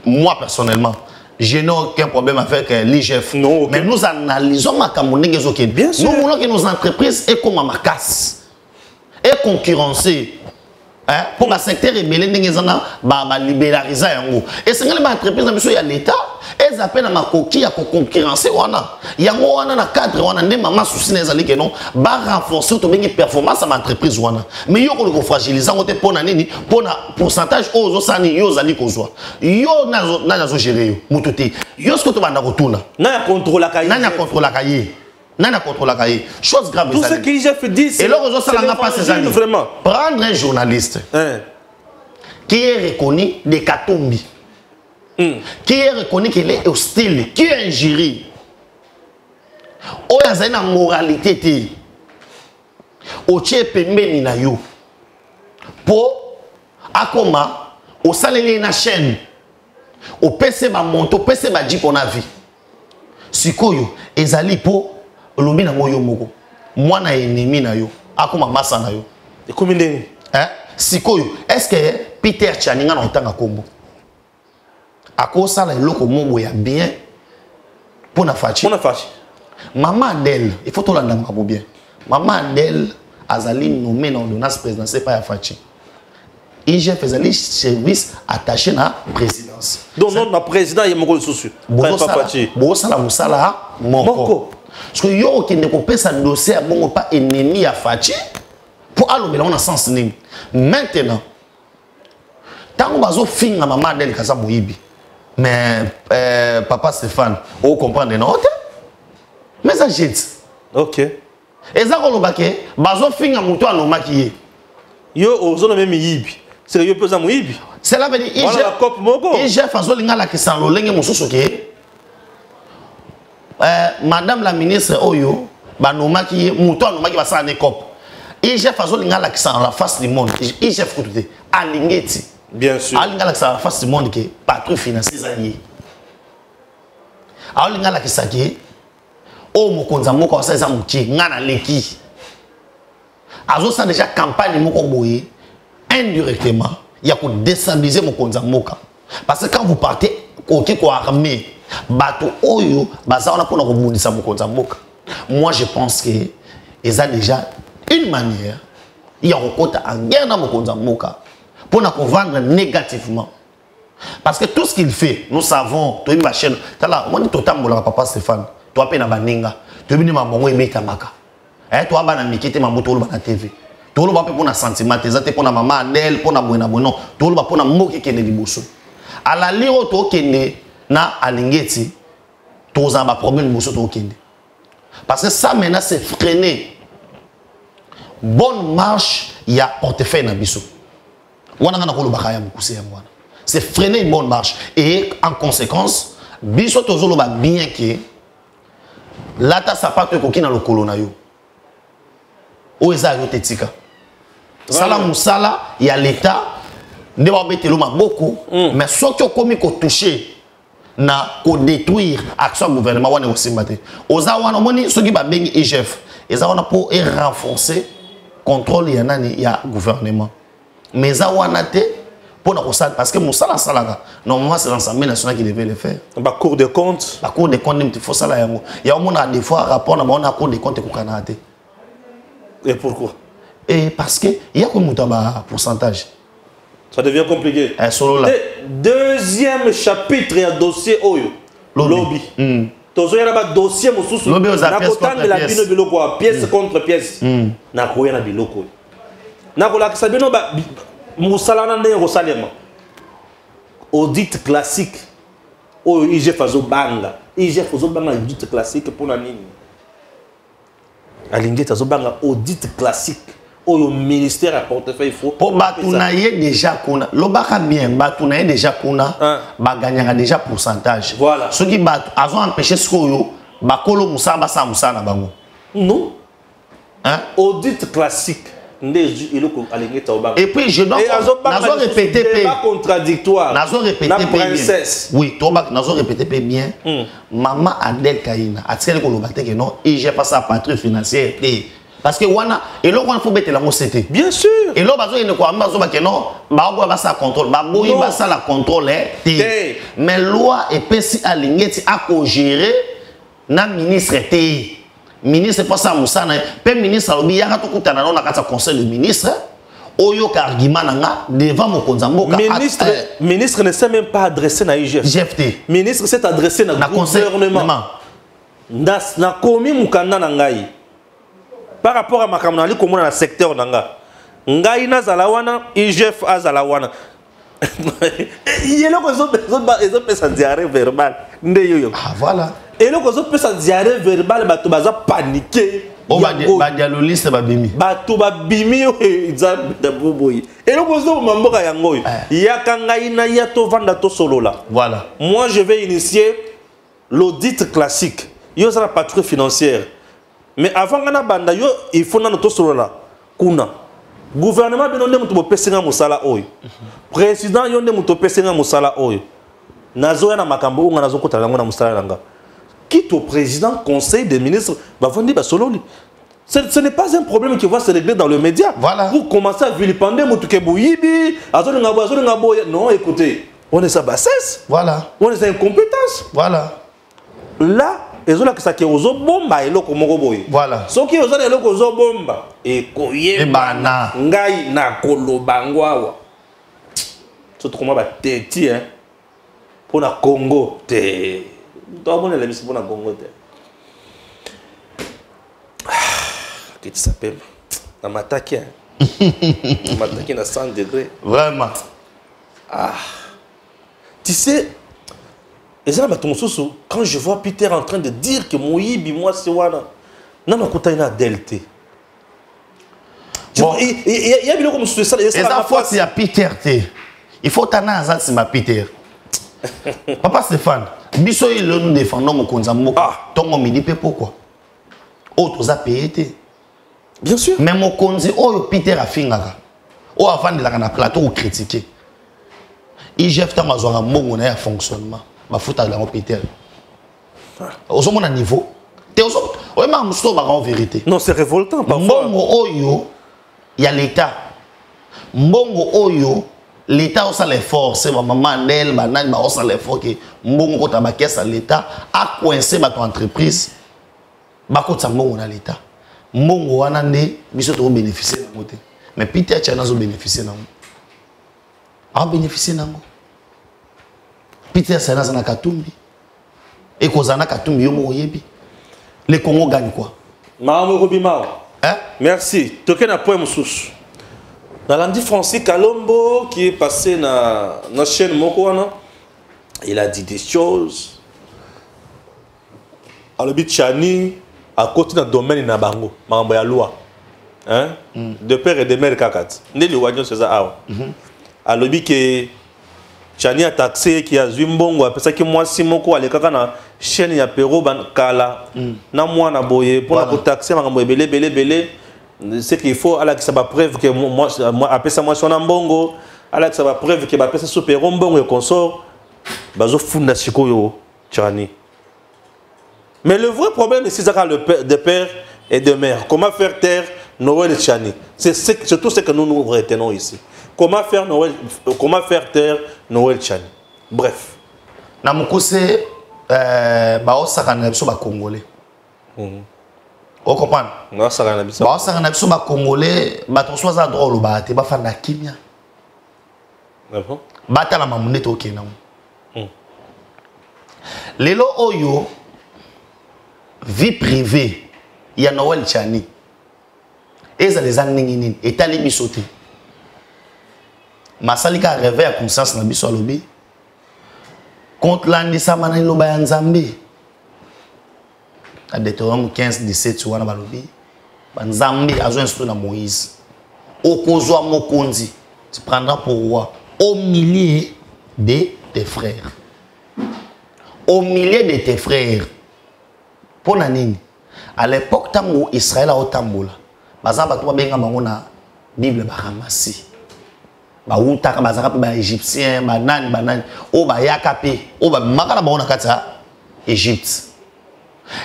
moi personnellement je n'ai aucun problème avec l'IGF mais nous analysons ma camonenge zoké bien sûr nous voulons que nos entreprises aient comme ma casse et concurrencer. Pour le secteur rebelle, nous libéraliser. Et c'est que les entreprises de l'État, elles appellent à coquille à concurrencer. Il y a un cadre, on a des mamans soucis qui non, renforcer la performance de l'entreprise. Mais il y a un fragiliser pour un pourcentage aux autres années, aux alliés aux autres. Il y a un géré. Il y a ce que tu vas retourner. Il y a un contrôle à cahier. Nana contrôle la cahier. Chose grave. Tout ce que j'ai fait dit, et là, ça n'a pas ces années. Vraiment. Prendre un journaliste qui est reconnu de Katumbi, qui est reconnu qu'il est hostile, qui est injurié. Oh, il y a une moralité. Au tché pembeni na yo. Pour akoma, au salé na chaîne, au PC ba monto, PC ba dit qu'on a vu. Sikoyo, ezali po. Lobi na moyo moko mwana ennemi na yo akoma masa na yo ekomi ndenge sikoyo est-ce que Peter Chaninga na otanga kombo akosala eloko mobo ya bien pour na fachi maman Adèle il faut to landa mabo bien maman Adèle azali nommé na ordonnance présidentielle pas ya fachi IGF ezali service attaché na présidence donc non na président ya moko susu pas fachi bo sala musala moko. Parce que yo qui ne peut pas dossier bon pas ennemi à Fachi pour allonger on a sens nim. Maintenant tant bazo finga maman Adèle kaza boyibi. Mais papa Stéphane, on comprend de note. Mais ça jette. OK. Et ça ko lobake bazo finga muto anomaki yo ozona même yibi. C'est yo pesa muyibi. Cela veut dire IGF fazo linga la kisalo lenge mususu ke madame la ministre Oyo, banomaki muto anomaki basala ne cop. IGF azolinga la kisa la face du monde. IGF koute alingeti. Bien sûr. Alinga la kisa la face du monde que patrouille financier zalié. Alinga la kisa ke o mokonza moko sa mutie ngana leki. Azo sa déjà campagne moko boye indirectement, il y a ko déstabiliser mokonza moka. Parce que quand vous partez OK ko armé bato oyo bazana pour rebondisa mokonza mboka. Moi je pense que ils ont déjà une manière il y a rencontre en guerre dans mokonza mboka pour nous vendre négativement parce que tout ce qu'il fait nous savons toi ma chaîne tala moi dit totambola papa Stéphane toi pe na baninga toi bini mabongo emeta maka toi bana mikite mamoto lo na TV toi lo ba pe pour na sentiment ezate pour na maman Adèle pour na buena bueno toi lo ba pour na mboki kende liboso à la lire to kende na alingeti tous en bas problème bosso to kende parce que ça maintenant c'est freiner bonne marche il y a portefeuille na biso wana ngana ko lo bakaya mukuse yango wana c'est freiner une bonne marche et en conséquence biso tozolo ba bien que lata sapato ko kina lokolo na yo o eza yo tetika sala musala ya l'état ne va mettre le maboko mais ce qui a commis ko toucher na ko détruire action gouvernement wana ko simbate oza wana moni soki ba bengi IGF eza wana pour renforcer contrôle ya nani ya gouvernement mais za wana te pour na ko sala parce que musala salaka normalement c'est l'Assemblée nationale qui devait le faire ba cour de compte il faut sala yango ya mona des fois rapport na mona cour de compte ko kanate et pourquoi et parce que il y a comme un pourcentage. Ça devient compliqué. Deuxième chapitre, il y a dossier Oyo. Lobby. Tozo yana ba dossier mususu. Lobby aux na kotanga la bino biloko pièce contre pièce. Na koya na biloko. Na ko la sabino ba musala na ndenge rosalema. Audit classique. Oyo IGF fazo banga. IGF fazo banga audit classique pour na nini? Alingi tazo banga audit classique. Au ministère à portefeuille faut pour batounaye déjà kuna lobaka bien batounaye déjà kuna ba gagnera déjà pourcentage voilà ceux qui bat ont empêché ce que bakolo musaba sa musana bango non hein audit classique et puis je dois répéter pas contradictoire nazo répéter princesse oui toi nazo répéter bien maman Adel Kaina atikele ko lobate que non et j'ai pas sa patrie financière et parce que wana et là on faut mettre la mosité bien sûr et là bazo ine ko ambazo ba que non ba go ba sa contrôle ba boyi ba sa la contrôle mais loi et pesi alingeti a ko gérer na ministre té ministre pas ça musana pe ministre alobi ya to kutana na kata conseil de ministre oyo ka argument nanga devant mon konzamboka ministre ne s'est même pas adressé na IGF GFT ministre s'est adressé na gouvernement na komi mukanda na ngai par rapport à ma camarade comme dans le secteur nanga ngai na zalawana IGF azalawana yelo ko zo pesa diarrhée verbale ndeyo ah voilà et le ko zo pesa diarrhée verbale bato baza paniquer o ba dialoliste ba bimi bato ba bimi za da boboyi et le ko zo mamboka yango ya kangai na ya to vanda to solola voilà moi je vais initier l'audit classique yo za la patrouille financière. Mais avant que banda yo il faut notre solo là kuna gouvernement bi nonde mutu bopesenga musala oyo président yo nde mutu pesenga musala oyo nazo ya na makambo nga nazo kotala ngo na musala langa quitte au président conseil des ministres va vendre ba solo li ce n'est pas un problème qui va se régler dans le média voilà pour commencer à vilipender mutu ke boyibi azoli ngabo non écoutez on est sa bassesse voilà on est sa incompétence voilà là ezola kisa ke ozo bomba eloko moko boye voilà soki ozo eloko ozo bomba ekoye bana ngai na koloba ngwawa surtout comment ba teti hein pour na Congo te doit bonne la mission pour na Congo te que tu s'appelle na mataki mataki na 100 degrés vraiment tu sais. Et ça, quand je vois Peter en train de dire que Moïbi, moi, c'est Wana, non, non, quand il y a Delta. Il y a bien comme ça. Et ça, fois, il y a Peter. Il faut t'en avoir, c'est ma Peter. Papa Stéphane, biso il nous défendons mon konzambo. Ton midi pourquoi? Autres a payé. Bien sûr. Mais mon konzi, oh Peter a fingara. Oh avant de la plateau ou critiquer. Il jette ta maison à mon fonctionnement. Ma faute à la Peter. Aux hommes à niveau. Oui, mais je suis en vérité. Non, c'est révoltant. Mbongo Oyo, il y a l'État. Mbongo Oyo, l'État a l'effort. C'est ma maman, Nel, ma nana, a l'effort que Mbongo a caisse à l'État a coincé ma entreprise. Bako Mbongo à l'État. Mbongo a nandé, biso to bénéficier de côté. Mais Peter Tchana zo bénéficier nango. A bénéficier nango. Peter Tchana na Katumbi. Et Kozana Katumbi yomo yebi. Le Congo gagne quoi? Hein? Merci. Token a point moussous. Dans l'Andy Francis Kalombo qui est passé dans la chaîne Mokoana, il a dit des choses. À l'obit Chani, à côté d'un domaine na bango, mambo ya loi. Hein? De père et de mère kakat. Né le wagnon c'est ça. À l'obit que Chani a taxé qui a Zimbongo, après ça que moi si moko ale kaka na chaîne ya Pero ban kala na moi na boye pour la taxer mambo belé c'est qu'il faut à la que ça va preuve que moi après ça moi son mbongo à la que ça va preuve que ba pesa super mbongo et consort bazo funda sikoyo Tchani. Mais le vrai problème c'est ça de père et de mère. Comment faire taire Noël Tchani? C'est tout ce que nous retenons ici. Comment faire taire Noël Tchani? Bref. Na mukose ba osakana biso ba congolais. O comprendre? Na osakana biso. Ba osakana biso ba congolais ba to soza drôle ba te ba fanda kimia. D'accord. Bata la mamune to kena. Lelo oyo vie privée ya Noël Tchani. Eza les anningi etali biso te. Masalika réveil à conscience na biso alobi. Contre l'andisa mana iloba ya Nzambe. À Deutéronome 15-17 tu wana balobi. Ba Nzambe azo instruire na Moïse. Okozwa mokonzi, tu prendras pour roi au milieu de tes frères. Au milieu de tes frères. Pour nani? À l'époque où Israël a otambola. Bazaba to benga bango na Bible ba ramasi. Ba utaka bazaka pe ba égyptien, ba nani o ba yakape, o ba makala bango na kati ya Égypte.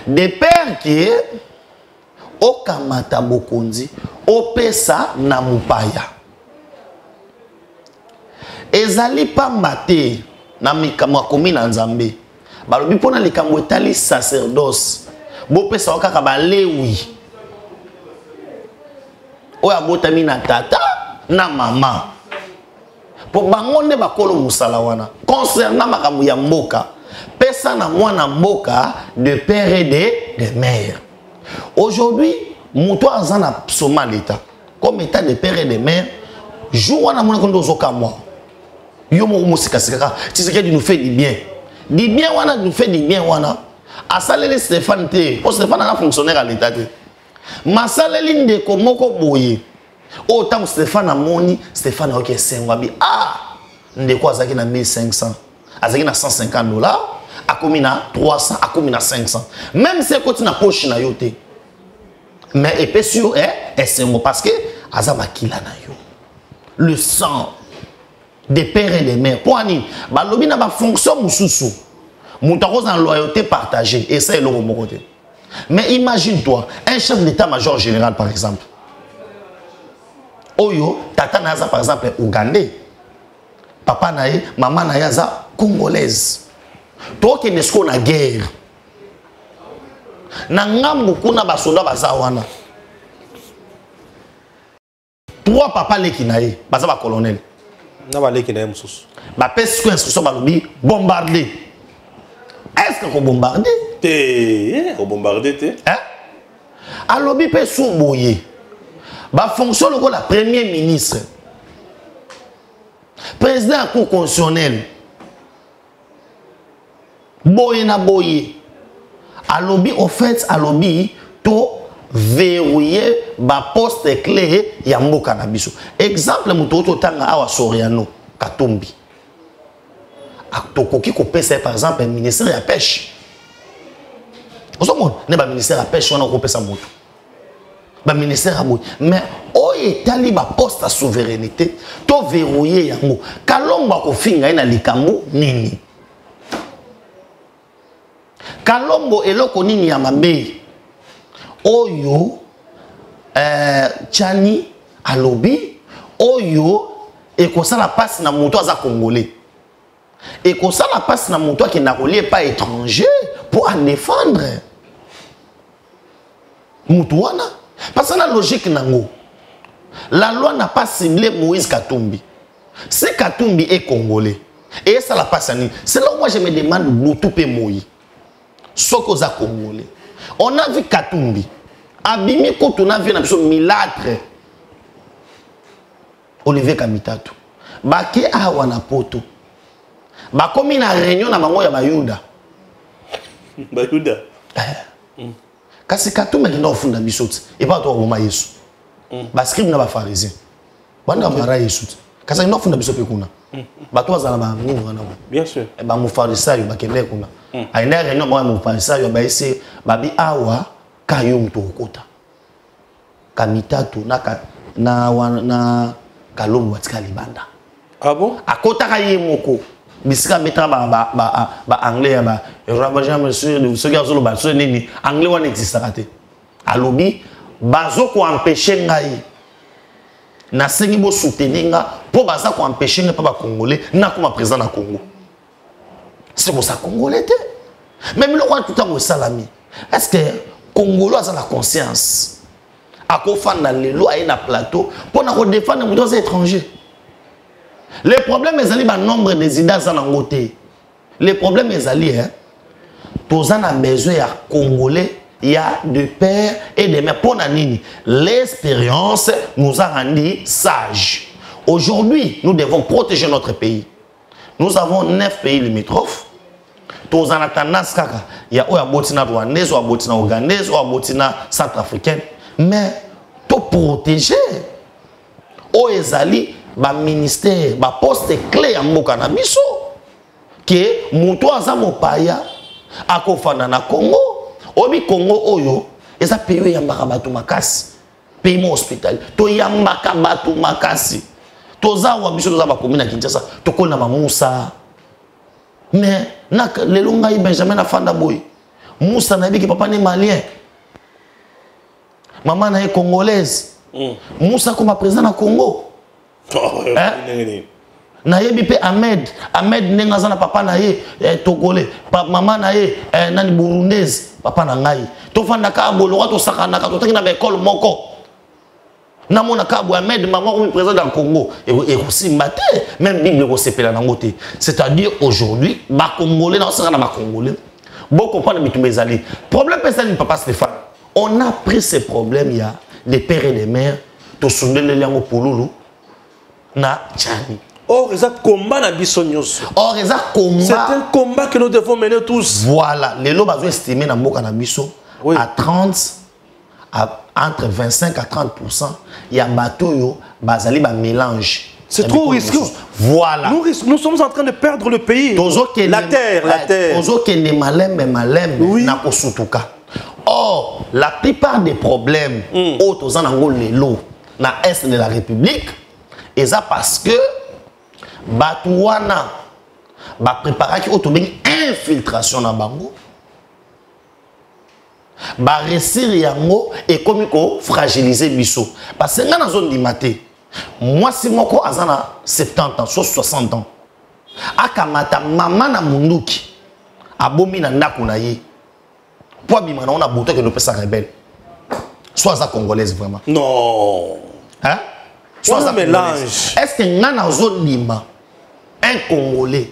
De père qui o kamata bokonzi, o pesa na mupaya. Ezali pamba te na mikamo akomi na Nzambe. Balobi pona likambo etali sacerdoce. Bo pesa okaka ba lewi. Oya botami na tata na mama. Po bango nde bakolo musala wana. Concernant makambo ya mboka, pesa na mwana mboka de père et de mère. Aujourd'hui, muto azana soma l'état. Comme état de père et de mère, jour wana mona kondo zoka moi. Yo mo musika sika. Tshisekedi nous fait du bien. Du bien wana nous fait du bien wana. Asaleli Stéphane te. O Stéphane a fonctionnaire à l'état te. Masaleli ndeko moko boye. O tam Stéphane amoni, Stéphane a ok sengwabi. Ah, ndeko azaki na 1500. Azaki na $150. Akomi na 300, akomi na 500. Même si côté na poche na yo te. Mais épais sur est sengo parce que azaba kila na yo. Le sang des pères et des mères. Pour ani, balobi na ba fonction mususu. Moutaros en loyauté partagée. Et ça est le côté. Mais imagine-toi, un chef d'état-major général par exemple. Oyo, tata naza par exemple ougandais. Papa naye, maman nayaza congolaise. Toi qui n'est-ce qu'on a guerre. Nangam kuna basoda bazawana. 3 papa leki naye, baza ba colonel. Na ba leki naye mususu. Ba pèse ko instruction balobi bombarder. Est-ce qu'on bombarde? On bombarde. Hein? Alors, il peut souboyer. Bah, fonction le la premier ministre. Président de la Cour constitutionnelle. Boye na boye. Alors, au fait, alors, to verrouiller ba poste clé ya mboka na biso. Exemple, mutoto tanga awa Soriano Katumbi. Tokoki ko pesa par exemple un ministère de la pêche. Oso mon ne ba ministère de la pêche on ko pesa moto. Ba ministère abo mais o etali ba poste à souveraineté to verrouiller yango. Kalomba ko finga ina likambo nini. Kalombo eloko nini ya mabe. Oyo Tchani alobi oyo ekosala passe na moto aza congolais. Et comme ça, la passe dans mon toit qui n'a pas étranger pour en défendre. Moutouana. Parce que la logique nango. La loi n'a pas ciblé Moïse Katumbi. Si Katumbi est congolais, et ça la passe à nous. C'est là où moi je me demande Boutoupe Moïse. Sokoza congolais. On a vu Katumbi. Abimi quand on a vu un milâtre. Olivier Kamitatu. Baki awana poto. Ba komi na réunion na bango ya bayuda. Bayuda. Kasi Katumbi ndio ofunda bisoti. Et pas toi mama Yesu. Ba scribe na ba pharisien. Banda mara Yesu. Kasi ndio ofunda bisoti kuna. Ba to azala ba nini wana. Bien sûr. E ba mu pharisayo ba kende kuna. Aina réunion ba mu pharisayo ba ese babi awa kayo mtu okota. Kamitatu na Kalombo watika libanda. Ah bon? Akota kaye moko. bisika mettra ba anglais ba monsieur ceux qui ont ba so nini anglais wana existe raté alobi bazo ko empêcher ngai na sengi bo soutenir nga po baza ko empêcher nga pa ba congolais na kuma président na Congo c'est pour ça congolais té même le roi tout temps au salami est-ce que congolais a la conscience à ko fanda lelo a na plateau pour na ko défendre les étrangers. Les problèmes est le nombre des idées dans le côté. Les problèmes est hein. Tous en a besoin à Congolais, il y a de pères et de mères pour nanini. L'expérience nous a rendu sages. Aujourd'hui, nous devons protéger notre pays. Nous avons 9 pays limitrophes. Tous en a tendance kaka, il y a Botina rwandaise, ou Botina ougandaise, ou Botina centrafricaine, mais tout protéger. O ezali ba ministère ba poste clé ya mboka na biso ke muto aza mopaya akofana na Congo obi Congo oyo eza pays yambaka batu makasi pays mo hospital to yambaka batu makasi toza wa biso toza ba commune na Kinshasa to kona ba Musa mais na lelo ngai Benjamin na fanda boy Musa na biki papa ne malien maman na congolaise Musa comme président na Congo. Na yebi pe Ahmed nenga za na papa na ye togolais maman na ye nani burundaise papa na ngai to fanda ka bolora to sakana ka to taki na école moko na mona ka bo Ahmed maman comme président dans Congo et aussi maté même bible ko sepela na ngote c'est-à-dire aujourd'hui ba congolais na saka na ba congolais bon comprendre bitumba ezali problème personne papa Stéphane on a pris ces problèmes il y a des pères et des mères to sundele liango pululu na Tchani. Or, c'est un combat na bisognos. Or, c'est un combat. C'est un combat que nous devons mener tous. Voilà, les lots sont estimés dans le cannabis à 30, entre 25 à 30%. Il y a un bateau, bazali ba mélange. C'est trop risqué. Voilà. Nous sommes en train de perdre le pays. La terre. Oui. Or, la plupart des problèmes autres dans les lots, dans l'Est de la République, et ça parce que Batouana va préparer une infiltration dans Bango, va réussir yango et comme fragiliser biso. Parce que dans la zone du maté, moi si moi ko azana 70 ans, soit 60 ans, akamata maman na munduki abomi na ndako na ye. Pour bimana on a bouté que nous peut ça rebelle. Soit ça congolaise vraiment. Non. Hein? Soit ça mélange. Est-ce que dans la zone Lima, un Congolais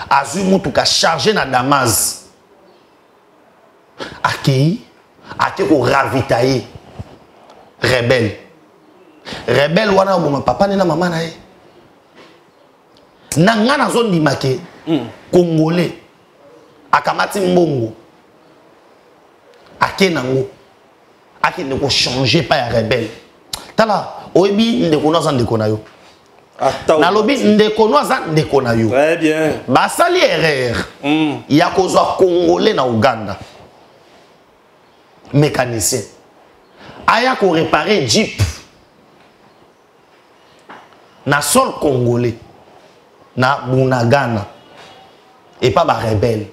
a vu mutuka chargé na Damas, accueilli, ko ravitailler rebelle. Rebelle wana bon papa ni na maman na ye. Na zone Lima ke Congolais akamati mbongo akenango akende ko changer pas ya rebelle. Tala oyebi ndeko noza ndeko na yo. Na lobi ndeko noza ndeko na yo. Très bien. Basali erreur. Ya kozwa Congolais na Uganda. Mécanicien. Aya ko réparer Jeep. Na sol Congolais. Na Bunagana. Et pas ba rebelle.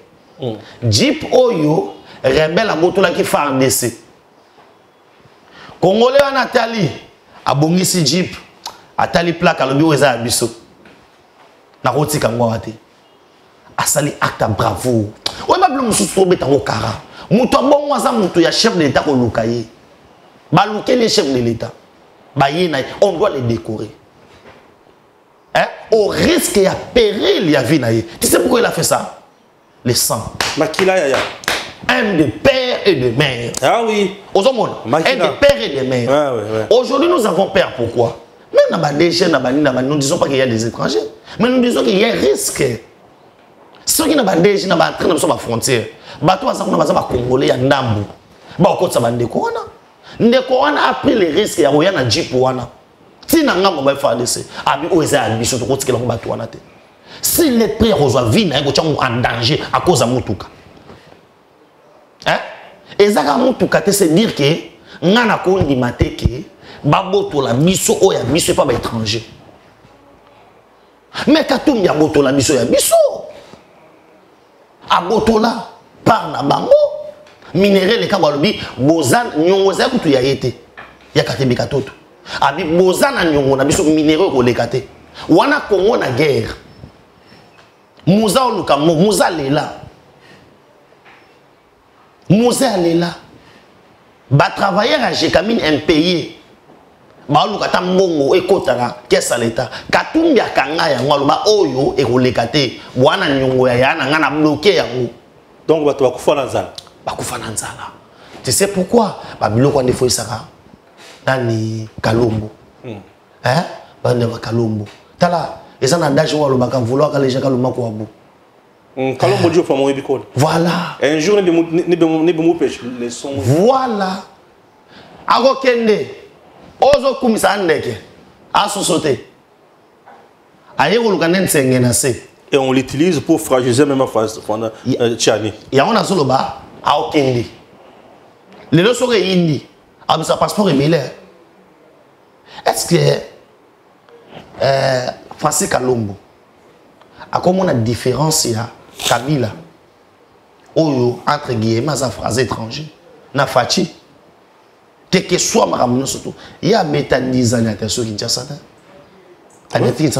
Jeep oyo rebelle a moto la ki FARDC. Congolais en Nathalie abongisi Jeep atali plaque alobi oza abiso na rotika ngwate asali acte bravo o ba blo mususu to beta ngokara muto bongo aza muto ya chef de l'état ko lukaye ba luke les chefs de l'état ba yena on doit les décorer hein au risque et à péril ya vie na ye. Tu sais pourquoi il a fait ça? Le sang Makila yaya. Un de père et de mère. Ah oui. Un de père et de mère. Ouais. Aujourd'hui, nous avons peur. Pourquoi? Même dans les jeunes, nous ne disons pas qu'il y a des étrangers. Mais nous disons qu'il y a un risque. Ceux qui n'ont pas des jeunes, ils sont dans la frontière. Bateau, ils sont Congolais, il y a Ndambu. Ndeko a pris les risques. Il y a un Jeep. Si n'a pas fait FARDC, si les prix reçoivent vie, ils sont en danger à cause de Moutuka. Hein? Et ça, c'est dire que nous avons dit que Baboto la miso o ya miso pas étranger. Mais Katumbi a botola biso ya biso. A botola par na bango. Minéré les kabalobi bozan nyongo za kutu ya yete. Ya katebi katoto. Abi bozan na nyongo na biso minéré ko lekate. Wana Congo na guerre. Muza oluka muza lela. Muza lela. Ba travailler à Jekamine impayé. Ba oluka ta mbongo ekotana kesa l'État. Katumbi akanga ya ngalo ba oyo e ko lekate. Wana nyongo ya yana ngana bloquer yango. Donc bato bakufa na nzala. Bakufa na nzala. Tu sais pourquoi? Ba biloko ande fo isaka. Nani Kalombo. Hein? Bande ba Kalombo. Tala, eza na daje wa lobaka vouloir ka leja kaloma ko abu. Kalombo dio fa mo ebikol. Voilà. Un jour ne be pêche les sons. Voilà. Ago kende. Ozo kumisa ndeke. Aso sauter. Aye ko lukane nsenge na se. Et on l'utilise pour fragiliser même pendant Tchani. Ya on a solo ba ao kende. Les deux sont indi. Abisa passeport ébélé. Est-ce que Francis Kalombo a comment la différence ya Kabila oyo entre guillemets sa phrase étranger na fachi que soit maramno surtout il y a beta 10 ans à ceux qui disent ça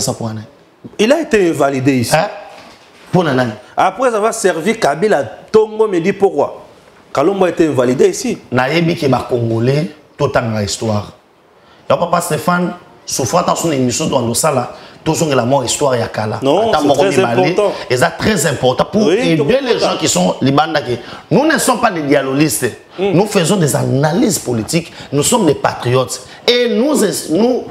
ça pour il a été invalidé ici pour nanani après avoir servi Kabila Tongo me dit pourquoi Kalombo a été invalidé ici na yebi ke ba congolais tout en histoire ya papa Stéphane souffrant dans son émission dans Sala, tout son la mort histoire ya kala. Non, c'est très important. Et c'est très important pour aider les gens qui sont les bandes. Nous ne sommes pas des dialoguistes. Nous faisons des analyses politiques. Nous sommes des patriotes. Et nous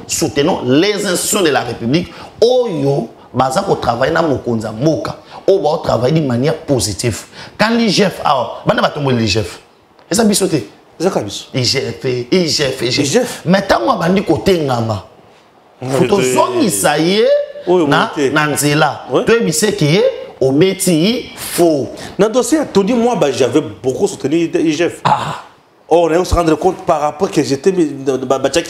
soutenons les institutions de la République. Oyo, baza ko travailler na mokonza moka. O ba travailler d'une manière positive. Quand l'IGF bana ba tombo l'IGF. Et ça bisoté. IGF. Mais tant qu'on a dit côté ngamba. Faut ça y est na nzela to ebise ki obeti faux dans dossier Tony moi j'avais beaucoup soutenu IGF on est se rendre compte par rapport que j'étais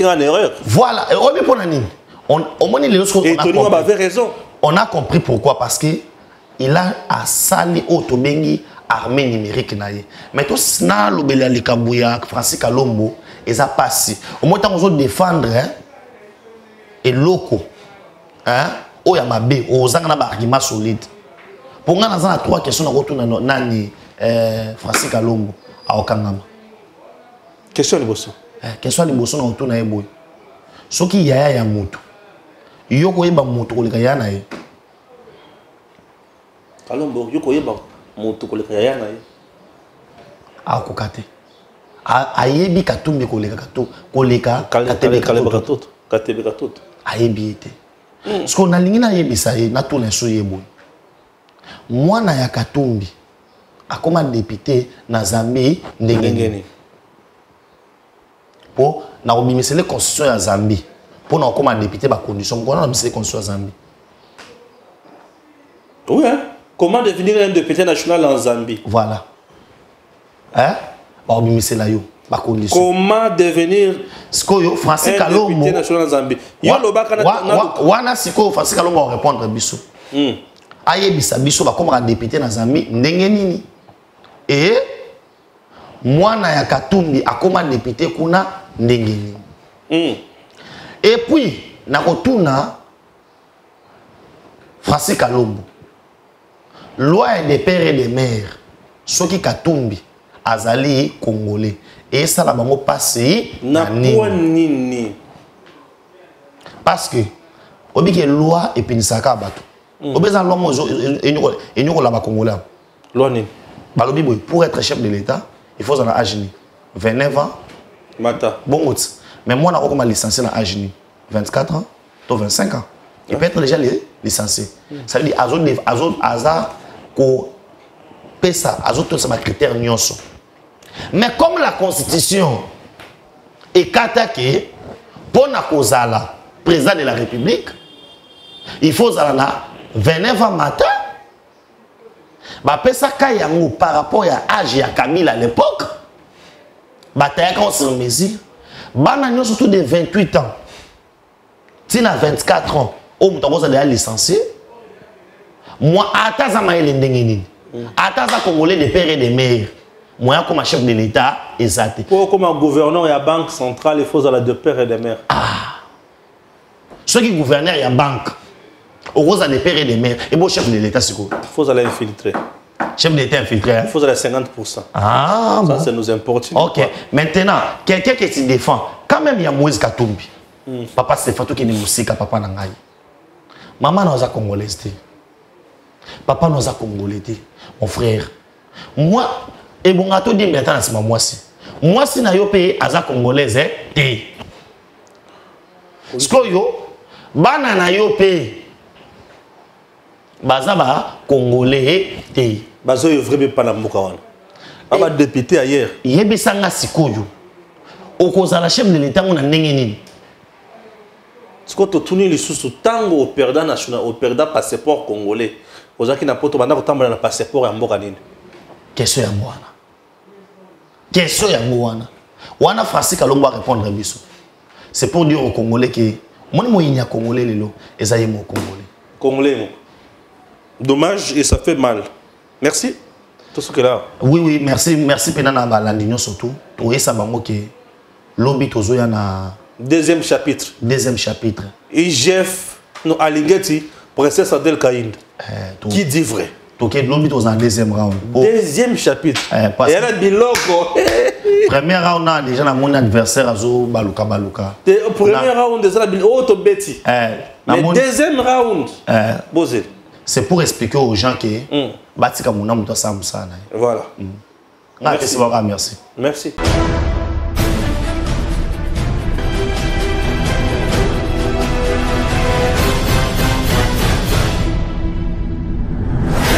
en erreur voilà et on pour nani on moni les autres et Tony moi avait raison on a compris pourquoi parce que il a sali otobengi armée numérique naie mais tout na lobela likambuya Francis Kalombo eza passé au moins tant on défendre et locaux hein o ya mabe ozanga na ba argument solide pour nga na trois questions na retourna nani Francis Kalombo a okangama question liboso question liboso na retourna eboy soki yaya ya mutu yoko yeba mutu koleka ya na ye Kalombo yoko yeba mutu koleka ya na ye a kokate ayebi Katumbi koleka koleka Katebe katoto ayebi ete parce qu'on a lingina yebisa ye na tuna so yebo mwana ya Katumbi akoma député na Zambie ndengeni po na obimisele constitution ya Zambie po na akoma député ba condition ko na obimisele constitution ya Zambie oui hein comment devenir un député national en Zambie voilà hein ba obimisela yo. Comment devenir Francis Kalombo député national en Zambie? Wana siko Francis Kalombo va répondre biso. Ayebisa biso ba comme député na Zambie ndenge nini? Et mwana ya Katumbi akoma député kuna ndenge nini? Et puis na kotuna Francis Kalombo. Loi des pères et des mères. Soki Katumbi azali congolais. Et ça la bango passé na nini parce que obi que loi et pinisaka bato obeza loi mozo enyoko la ba congolais loi nini balobi boy pour être chef de l'état il faut avoir âge 29 ans mata bon mais moi na ko comme licencié na âge 24 ans to 25 ans il peut être déjà licencié ça veut dire aza ko pesa azoto ça ma critère nyonso. Mais comme la constitution est attaquée pour la président de la République, il faut 29 ans matin. Bah pesa kayango par rapport à l'âge de Camille à l'époque. Bah t'as quand mesure. Bah surtout de 28 ans. Si na 24 ans, o muto akoza déjà licencié moi ataza maele ndenge nini ataza congolais de père et de mère moi comme chef de l'état exact pour comme gouverneur ya banque centrale il faut aller de père et de mère ceux qui gouverneur ya banque okoza de père et de mère et bon chef de l'état c'est quoi il faut aller infiltrer chef de l'état infiltré il faut aller 50%. Ah ça bon. c'est nous importune. OK maintenant quelqu'un qui se défend quand même il y a Moïse Katumbi papa c'est Fatou qui est musika papa na ngai maman nous a congolaise papa nous a congolais mon frère moi et bon gâteau dit maintenant c'est moi si na yo pays aza congolaise té skoyo bana na yo pays baza ba congolais té bazo yo vraiment pas na mboka wana aba député ailleurs yebisanga sikoyo okozala chef de l'état ngona ndenge nini siko to tuni lisusu tango au perdant national au perdant passeport congolais ozaki na poto banda kotambola na passeport ya mboka nini question ya mwana wana Francis Kalombo répondre biso c'est pour dire aux Congolais que moi il y a Congolais lelo ezaye mo Congolais dommage et ça fait mal merci tout ce que là oui merci penana balandinyo surtout to esa bango que lobi tozoya na deuxième chapitre IGF no alingeti princesse Adèle Kaïnda qui dit vrai ok lobi toza en deuxième round deuxième chapitre et elle a biloko premier round a déjà na mon adversaire azo baluka premier round déjà auto beti mais deuxième round bosé c'est pour expliquer aux gens que batika mona muto sa musana voilà merci.